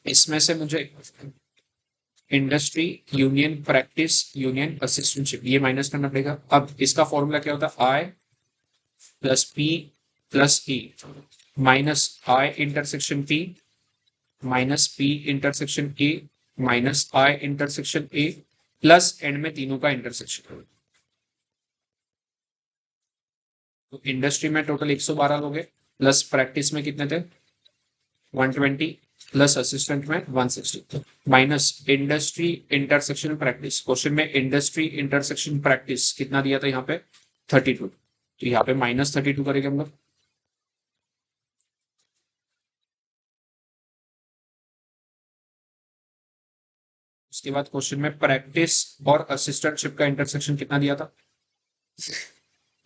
इसमें से मुझे industry union practice union assistantship ये माइनस करना पड़ेगा। अब इसका फॉर्मूला क्या होता है, I plus P plus E minus I intersection P minus P intersection A minus I intersection A plus end में तीनों का इंटरसेक्शन। तो इंडस्ट्री में टोटल 112 लोग हैं, प्लस प्रैक्टिस में कितने थे 120, प्लस असिस्टेंट में 160 minus industry intersection practice. Question में इंडस्ट्री इंटरसेक्शन प्रैक्टिस कितना दिया था यहाँ पे 32, तो यहाँ पे -32 करेंगे हम लोग। उसके बाद क्वेश्चन में प्रैक्टिस और असिस्टेंटशिप का इंटरसेक्शन कितना दिया था,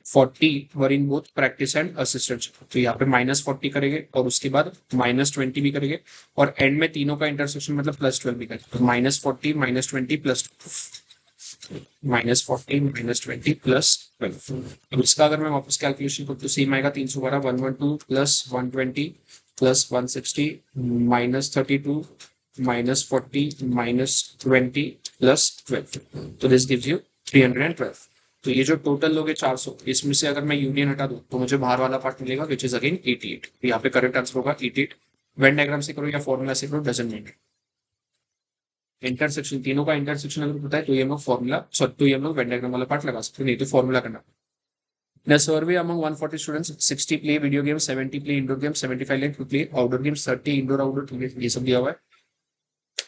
40 were in both practice and assistantship. तो यहाँ पे -40 करेंगे और उसके बाद -20 भी करेंगे और एंड में तीनों का इंटरसेक्शन मतलब +12 भी करेंगे। तो -40 -20 +12 -40 -20 +12। अब इसका अगर मैं वापस कैलकुलेशन करूँ तो सेम आएगा 312 112 + 120 + 160 -32 -40 -20 +12। तो दिस गिव्स यू 312। तो ये जो टोटल लोगे 400, इसमें से अगर मैं यूनियन हटा दूं तो मुझे बाहर वाला पार्ट मिलेगा विच इज अगेन 88। तो यहाँ पे करेक्ट आंसर होगा 88। वेन डायग्राम से करो या फॉर्मूला से करो डजंट मैटर। इंटरसेक्शन, तीनों का इंटरसेक्शन अगर पता है तो ये हम लोग फॉर्मूला तो ये हम लोग वेन डायग्राम वाला पार्ट लगा सकते हैं, नहीं तो फॉर्मूला करना। The survey among 140 students, 60 play video games, 70 play indoor games, 75 like to play outdoor games, 30 indoor outdoor games, ये सब दिया हुआ है।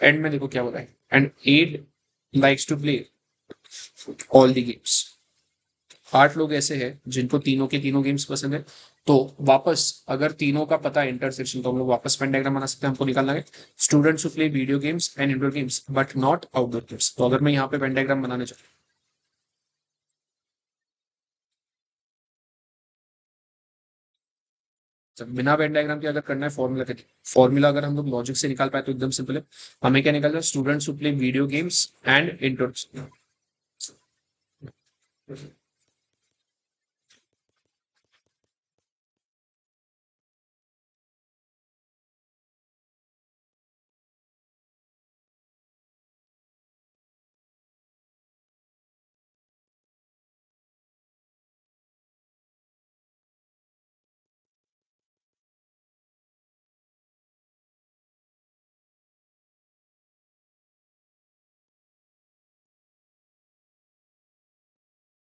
एंड में देखो क्या हो रहा है, and 8 likes to play all the games। 8 लोग ऐसे हैं जिनको तीनों के तीनों गेम्स पसंद है। तो वापस अगर तीनों का पता है इंटरसेक्शन तो हम लोग वापस पेन डायग्राम बना सकते हैं, हमको निकालना है students who play video games and indoor games but not outdoor games. तो अगर मैं यहाँ पे पेन डायग्राम बनाने चाहूँ, बिना वेन डायग्राम के अगर करना है फॉर्मूला के, फॉर्मूला अगर हम लोग लॉजिक से निकाल पाए तो एकदम सिंपल है। हमें क्या निकालना है, students who play video games and indoor.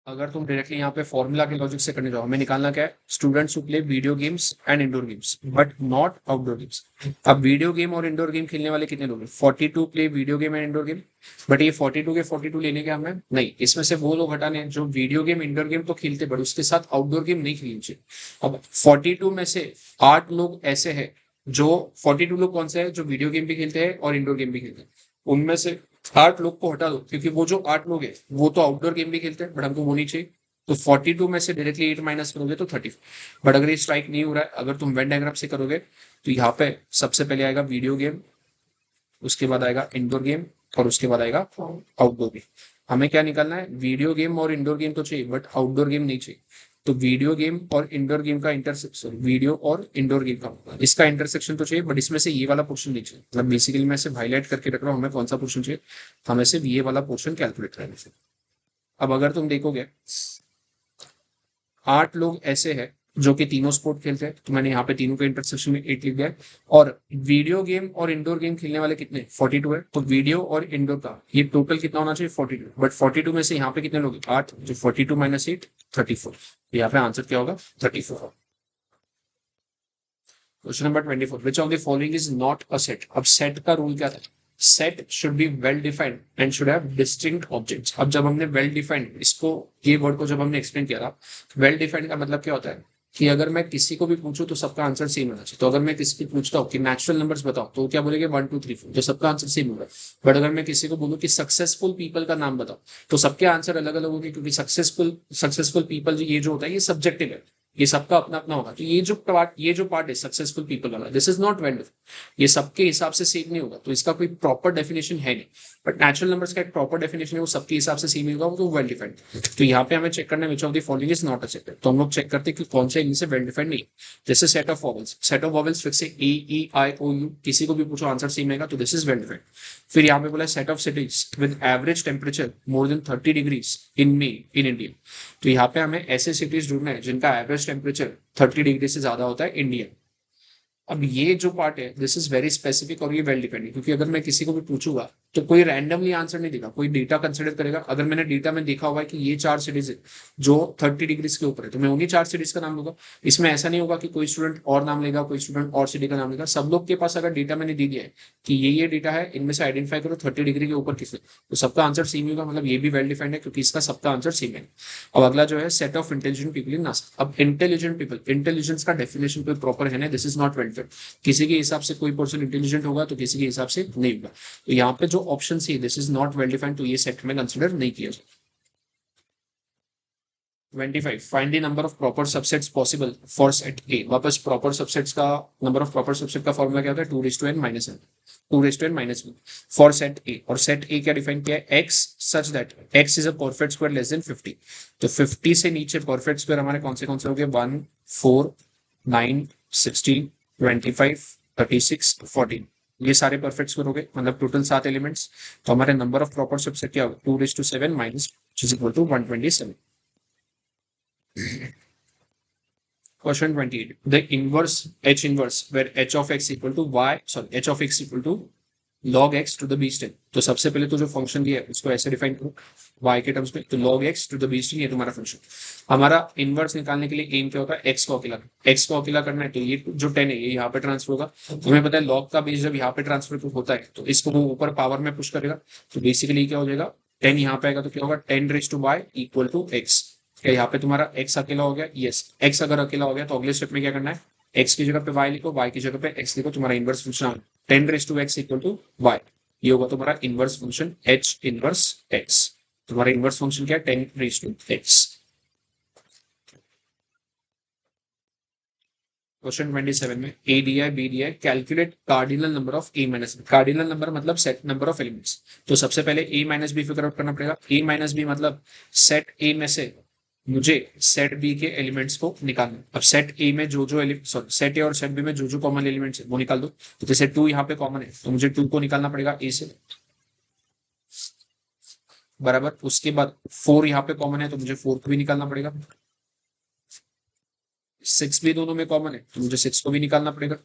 अगर तुम डायरेक्टली यहाँ पे फॉर्मूला के लॉजिक से करने जाओ, हमें निकालना क्या है, students who play video games and indoor games but not outdoor games. अब वीडियो गेम और इंडोर गेम खेलने वाले कितने लोग हैं, 42 play video game and indoor game. But ये 42 के 42 लेने के हमें नहीं, इसमें से वो लोग हटाने हैं जो वीडियो गेम इंडोर गेम तो खेलते बट उसके साथ आउटडोर गेम नहीं खेलनी चाहिए। अब 42 में से 8 लोग ऐसे हैं जो 42 लोग कौन से हैं जो वीडियो गेम भी खेलते हैं और इंडोर गेम भी खेलते हैं, उनमें से 8 लोग को हटा दो क्योंकि वो जो 8 लोग हैं वो तो आउटडोर गेम भी खेलते हैं बट हमको वो नहीं चाहिए। तो 42 में से डायरेक्टली 8 माइनस करोगे तो 34। बट अगर ये स्ट्राइक नहीं हो रहा है, अगर तुम वेन डायग्राम से करोगे तो यहाँ पे सबसे पहले आएगा वीडियो गेम, उसके बाद आएगा इंडोर गेम और उसके बाद आएगा आउटडोर गेम। हमें क्या निकालना है, वीडियो गेम और इंडोर गेम तो चाहिए बट आउटडोर गेम नहीं चाहिए। तो वीडियो गेम और इंडोर गेम का इंटरसेक्शन, वीडियो और इंडोर गेम का इसका इंटरसेक्शन तो चाहिए बट इसमें से ये वाला पोर्शन नहीं चाहिए। मतलब बेसिकली मैं इसे हाईलाइट करके रख रहा हूँ, हमें कौन सा पोर्शन चाहिए, हमें सिर्फ ये वाला पोर्शन कैलकुलेट करना है। अब अगर तुम देखोगे 8 लोग ऐसे हैं जो कि तीनों स्पोर्ट खेलते हैं, तो मैंने यहाँ पे तीनों के इंटरसेक्शन में 8 लिख दिया है। और वीडियो गेम और इंडोर गेम खेलने वाले कितने, 42 है। तो वीडियो और इंडोर का ये टोटल कितना होना चाहिए, 42। बट 42 में से यहाँ पे कितने लोग, 8, जो 42 - 8 34। यहाँ पे आंसर क्या होगा, 34। Question number 24, which of the following is not a set. अब सेट का रूल क्या था, set should be well defined and should have distinct objects. अब जब हमने वेल डिफाइंड इसको, ये वर्ड को जब हमने एक्सप्लेन किया था, वेल डिफाइंड का मतलब क्या होता है कि अगर मैं किसी को भी पूछूं तो सबका आंसर सेम होना चाहिए। तो अगर मैं किसी को पूछता हूँ कि नेचुरल नंबर्स बताओ तो क्या बोलेंगे 1 2 3 4, तो सबका आंसर सेम होगा। बट अगर मैं किसी को बोलूँ कि सक्सेसफुल पीपल का नाम बताओ तो सबके आंसर अलग अलग होंगे, क्योंकि सक्सेसफुल पीपल ये जो होता है ये सब्जेक्टिव है, ये सबका अपना अपना होगा। तो ये जो पार्ट है सक्सेसफुल पीपल वाला, दिस इज नॉट वेल, ये सबके हिसाब से सेम नहीं होगा, तो इसका कोई प्रॉपर डेफिनेशन है नहीं। बट नेचुरल नंबर्स का एक प्रॉपर डेफिनेशन है, वो सबके हिसाब से सेम होगा, वो तो वेल डिफाइंड। तो यहाँ पे हमें चेक करना है विच of the following is not a set. तो हम लोग चेक करते हैं कि कौन से इनसे वेल डिफाइंड नहीं। जैसे set of vowels, set of vowels fix है ए ई आई ओ यू, किसी को भी पूछो आंसर सेम आएगा, तो दिस इज वेल डिफाइंड। फिर यहाँ पे बोला set of cities with average temperature more than 30 degrees in may in India. तो यहाँ पे हमें ऐसे सिटीज ढूंढना है जिनका एवरेज टेम्परेचर 30 डिग्री से ज्यादा होता है इंडिया। अब ये जो पार्ट है दिस इज वेरी स्पेसिफिक और ये वेल डिपेंडेंट, क्योंकि अगर मैं किसी को भी पूछूंगा तो कोई रैंडमली आंसर नहीं देगा, कोई डेटा कंसिडर करेगा। अगर मैंने डेटा में देखा हुआ है कि ये 4 सिटीज है जो 30 डिग्रीज के ऊपर है, तो मैं उन्हीं 4 सिटीज का नाम लूंगा। इसमें ऐसा नहीं होगा कि कोई स्टूडेंट और नाम लेगा, कोई स्टूडेंट और सिटी का नाम लेगा। सब लोग के पास अगर डेटा मैंने दे दिया है कि ये डेटा है, इनमें से आइडेंटिफाई करो 30 डिग्री के ऊपर किसने, तो सबका आंसर सेम होगा। मतलब ये भी वेल डिफाइंड है क्योंकि इसका सबका आंसर सेम है। अब अगला जो है set of intelligent people in NASA. अब इंटेलिजेंट पीपल, इंटेलिजेंस का डेफिनेशन कोई प्रॉपर है ना, this is not well defined. किसी के हिसाब से कोई पर्सन इंटेलिजेंट होगा तो किसी के हिसाब से नहीं होगा। तो यहाँ पे जो जो option see this is not well defined, तो ये सेट में कंसिडर नहीं किया जाए। 25 find the number of proper subsets possible for set ए। वापस प्रॉपर सबसेट्स का नंबर ऑफ प्रॉपर सबसेट का फॉर्मूला क्या होता है, 2 n-1 फॉर सेट ए। और सेट ए क्या डिफाइन किया है, x such that x is a perfect square less than 50। तो 50 से नीचे परफेक्ट स्क्वायर हमारे कौन से हो गए, 1 4 9 16 25 36 14। ये सारे परफेक्ट स्क्वायर हो गए, मतलब टोटल 7 एलिमेंट्स। तो हमारे नंबर ऑफ प्रॉपर सबसेट क्या होगा, 2 minus 127। Question 28. The inverse h inverse where h of x equal to y, sorry, h of x equal to log x to the base 10। तो सबसे पहले तो जो फंक्शन दिया है उसको ऐसे डिफाइन करो y के टर्म्स में, तो log x to the base 10 ये तुम्हारा फंक्शन। हमारा इनवर्स निकालने के लिए एम क्या होता है, x को अकेला, x को अकेला करना है। तो ये जो 10 है ये यहाँ पे ट्रांसफर होगा। तुम्हें पता है log का बेस जब यहाँ पे ट्रांसफर होता है तो इसको वो ऊपर पावर में पुश करेगा। तो बेसिकली क्या हो जाएगा, 10 यहाँ पे आएगा तो क्या होगा, 10 raise to y equal to x। क्या यहाँ पे तुम्हारा x अकेला हो गया, यस। x अगर अकेला हो गया तो अगले स्टेप में क्या करना है, x की जगह पे y लिखो, y की जगह पे x लिखो, तुम्हारा inverse function 10 raise to x equal to y। ये होगा तुम्हारा inverse function h inverse x। तुम्हारा इनवर्स फंक्शन क्या है, 10 रेज टू x। क्वेश्चन 27 में ए दिया है, बी दिया है, calculate cardinal number of A minus B. Cardinal number मतलब सेट नंबर ऑफ एलिमेंट्स। तो सबसे पहले A minus B figure out करना पड़ेगा। ए माइनस बी मतलब सेट ए में से मुझे सेट बी के एलिमेंट्स को निकालना। अब सेट ए में जो सॉरी सेट ए और सेट बी में जो कॉमन एलिमेंट्स है वो निकाल दो। तो जैसे 2 यहाँ पे कॉमन है तो मुझे 2 को निकालना पड़ेगा ए से, बराबर। उसके बाद 4 यहाँ पे कॉमन है तो मुझे 4 को भी निकालना पड़ेगा। 6 भी दोनों में कॉमन है तो मुझे 6 को भी निकालना पड़ेगा।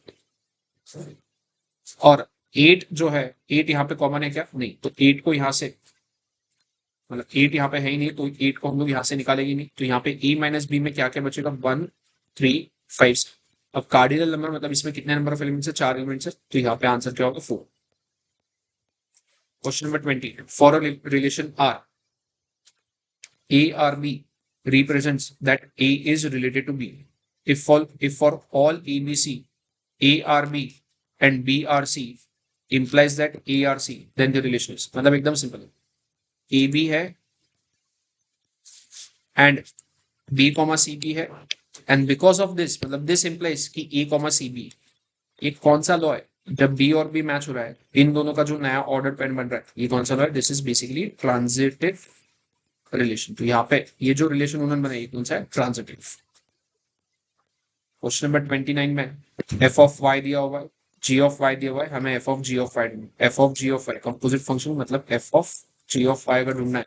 और 8 जो है, 8 यहाँ पे कॉमन है क्या, नहीं, तो 8 को यहाँ से, मतलब 8 यहाँ पे है ही नहीं तो 8 को हम लोग यहाँ से निकालेंगे नहीं। तो यहाँ पे ए माइनस बी में क्या क्या बचेगा, 1 3 5। अब कार्डिनल नंबर मतलब इसमें कितने नंबर ऑफ एलिमेंट्स है, 4 एलिमेंट्स है। तो यहाँ पे आंसर क्या होगा, 4। Question number 20 for a relation R, A R B represents that A is related to B. If for all ABC, A are B and B are C implies that A are C, then the relation is, मतलब एकदम simple है, A B है and B comma C B है and because of this, मतलब this implies कि A comma C B. ये कौन सा लॉ है, जब बी और बी मैच हो रहा है इन दोनों का जो नया ऑर्डर पेन बन रहा है, ये कौन सा लॉ है, this is basically transitive relation. तो यहाँ पे ये जो रिलेशन उन्होंने बनाई कौन सा है, ट्रांजिटिव। क्वेश्चन नंबर 29 में एफ ऑफ वाई दिया हुआ है, जी ऑफ वाई दिया हुआ है, हमें F of G of Y ढूंढना है। F of G of Y composite function मतलब F of G of Y अगर ढूंढना है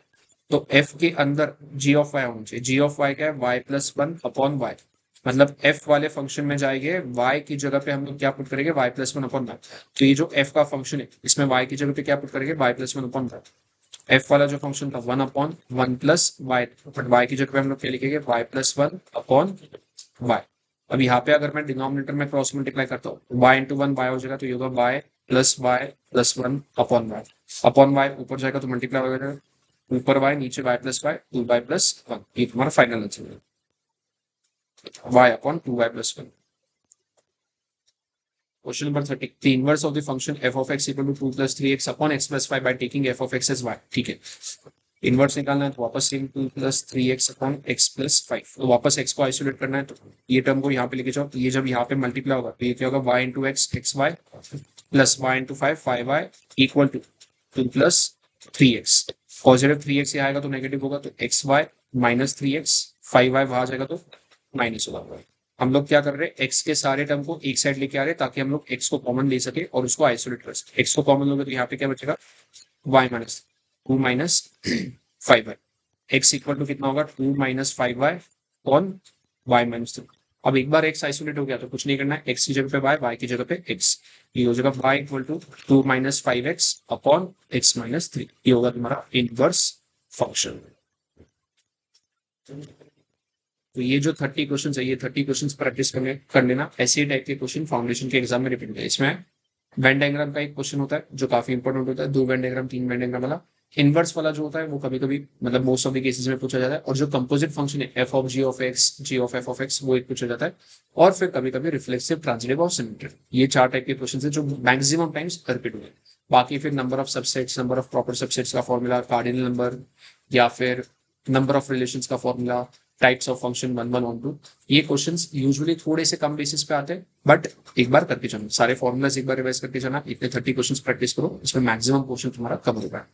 तो एफ के अंदर जी ऑफ वाई होना चाहिए। जी ऑफ वाई क्या है, वाई प्लस 1 अपॉन वाई। मतलब एफ वाले फंक्शन में जाएंगे, वाई की जगह पे हम लोग क्या पुट करेंगे, वाई प्लस 1 अपॉन वाई। तो ये जो एफ का फंक्शन है इसमें वाई की जगह पे क्या पुट करेंगे, Y plus 1 upon Y. F वाला जो फंक्शन था 1 upon 1 plus Y, but Y की जगह पे हम लोग क्या लिखेंगे, वाई प्लस 1 अपॉन वाई। अब यहाँ पे अगर मैं डिनोमिनेटर में क्रॉस मल्टीप्लाई करता हूँ, y इंटू 1 y हो जाएगा, तो ये होगा y plus 1 upon Y. Upon Y ऊपर जाएगा तो मल्टीप्लाई हो जाएगा, ऊपर y नीचे y plus Y, 2y plus 1। ये तुम्हारा फाइनल आंसर है, y upon 2y plus 1। Question number 30 the inverse of the function f of x equal to 2 plus 3x upon x plus 5 by taking f of x as y। ठीक है, inverse निकालना है तो वापस same 2 plus 3x upon x plus 5। तो वापस x को isolate करना है तो ये टर्म को यहाँ पे लेके जाओ। तो ये जब यहाँ पे मल्टीप्लाई होगा तो ये क्या होगा, y into X X Y plus y into 5 Y equal to 2 plus 3x। Positive 3x ये आएगा तो नेगेटिव होगा, तो x Y minus 3x, 5y वहां जाएगा तो माइनस होगा। हम लोग क्या कर रहे हैं, x के सारे टर्म को एक साइड लेके आ रहे हैं ताकि हम लोग x को कॉमन ले सके और उसको आइसोलेट कर सके। x को कॉमन लोगे तो यहाँ पे क्या बचेगा, y minus 2 minus 5y। x equal to कितना होगा, 2 minus 5y on y minus 2। अब एक बार x आइसोलेट हो गया तो कुछ नहीं करना है, x की जगह पे y की जगह पे x। ये हो जाएगा y equal to 2 minus 5x upon x minus 3। ये होगा तुम्हारा इनवर्स फंक्शन। तो ये जो 30 क्वेश्चन है, ये 30 क्वेश्चन प्रैक्टिस कर लेना। ऐसे टाइप के क्वेश्चन फाउंडेशन के एग्जाम में रिपीट होते हैं। इसमें वेन डायग्राम का एक क्वेश्चन होता है जो काफी इंपॉर्टेंट होता है, 2 वेन डायग्राम 3 वेन डायग्राम वाला। इनवर्स वाला जो होता है वो कभी कभी मतलब मोस्ट ऑफ द केसेस में पूछा जाता है। और जो कंपोजिट फंक्शन है F of G of X, G of F of X, वो एक पूछा जाता है। और फिर कभी कभी रिफ्लेक्सिव, ट्रांजिटिव और सिमेट्रिक, ये 4 टाइप के क्वेश्चन है जो मैक्सिमम टाइम्स रिपीट हुए। बाकी फिर number of subsets, number of proper subsets का फॉर्मूला, कार्डिनल नंबर, या फिर नंबर ऑफ रिलेशंस का फॉर्मूला, टाइप्स ऑफ फंक्शन 1 1 1 2, ये क्वेश्चंस यूजुअली थोड़े से कम बेसिस पे आते हैं, बट एक बार करके चलो, सारे फॉर्मूलाज एक बार रिवाइज करके चलना, इतने 30 क्वेश्चंस प्रैक्टिस करो, इसमें मैक्सिमम क्वेश्चन तुम्हारा कवर होगा।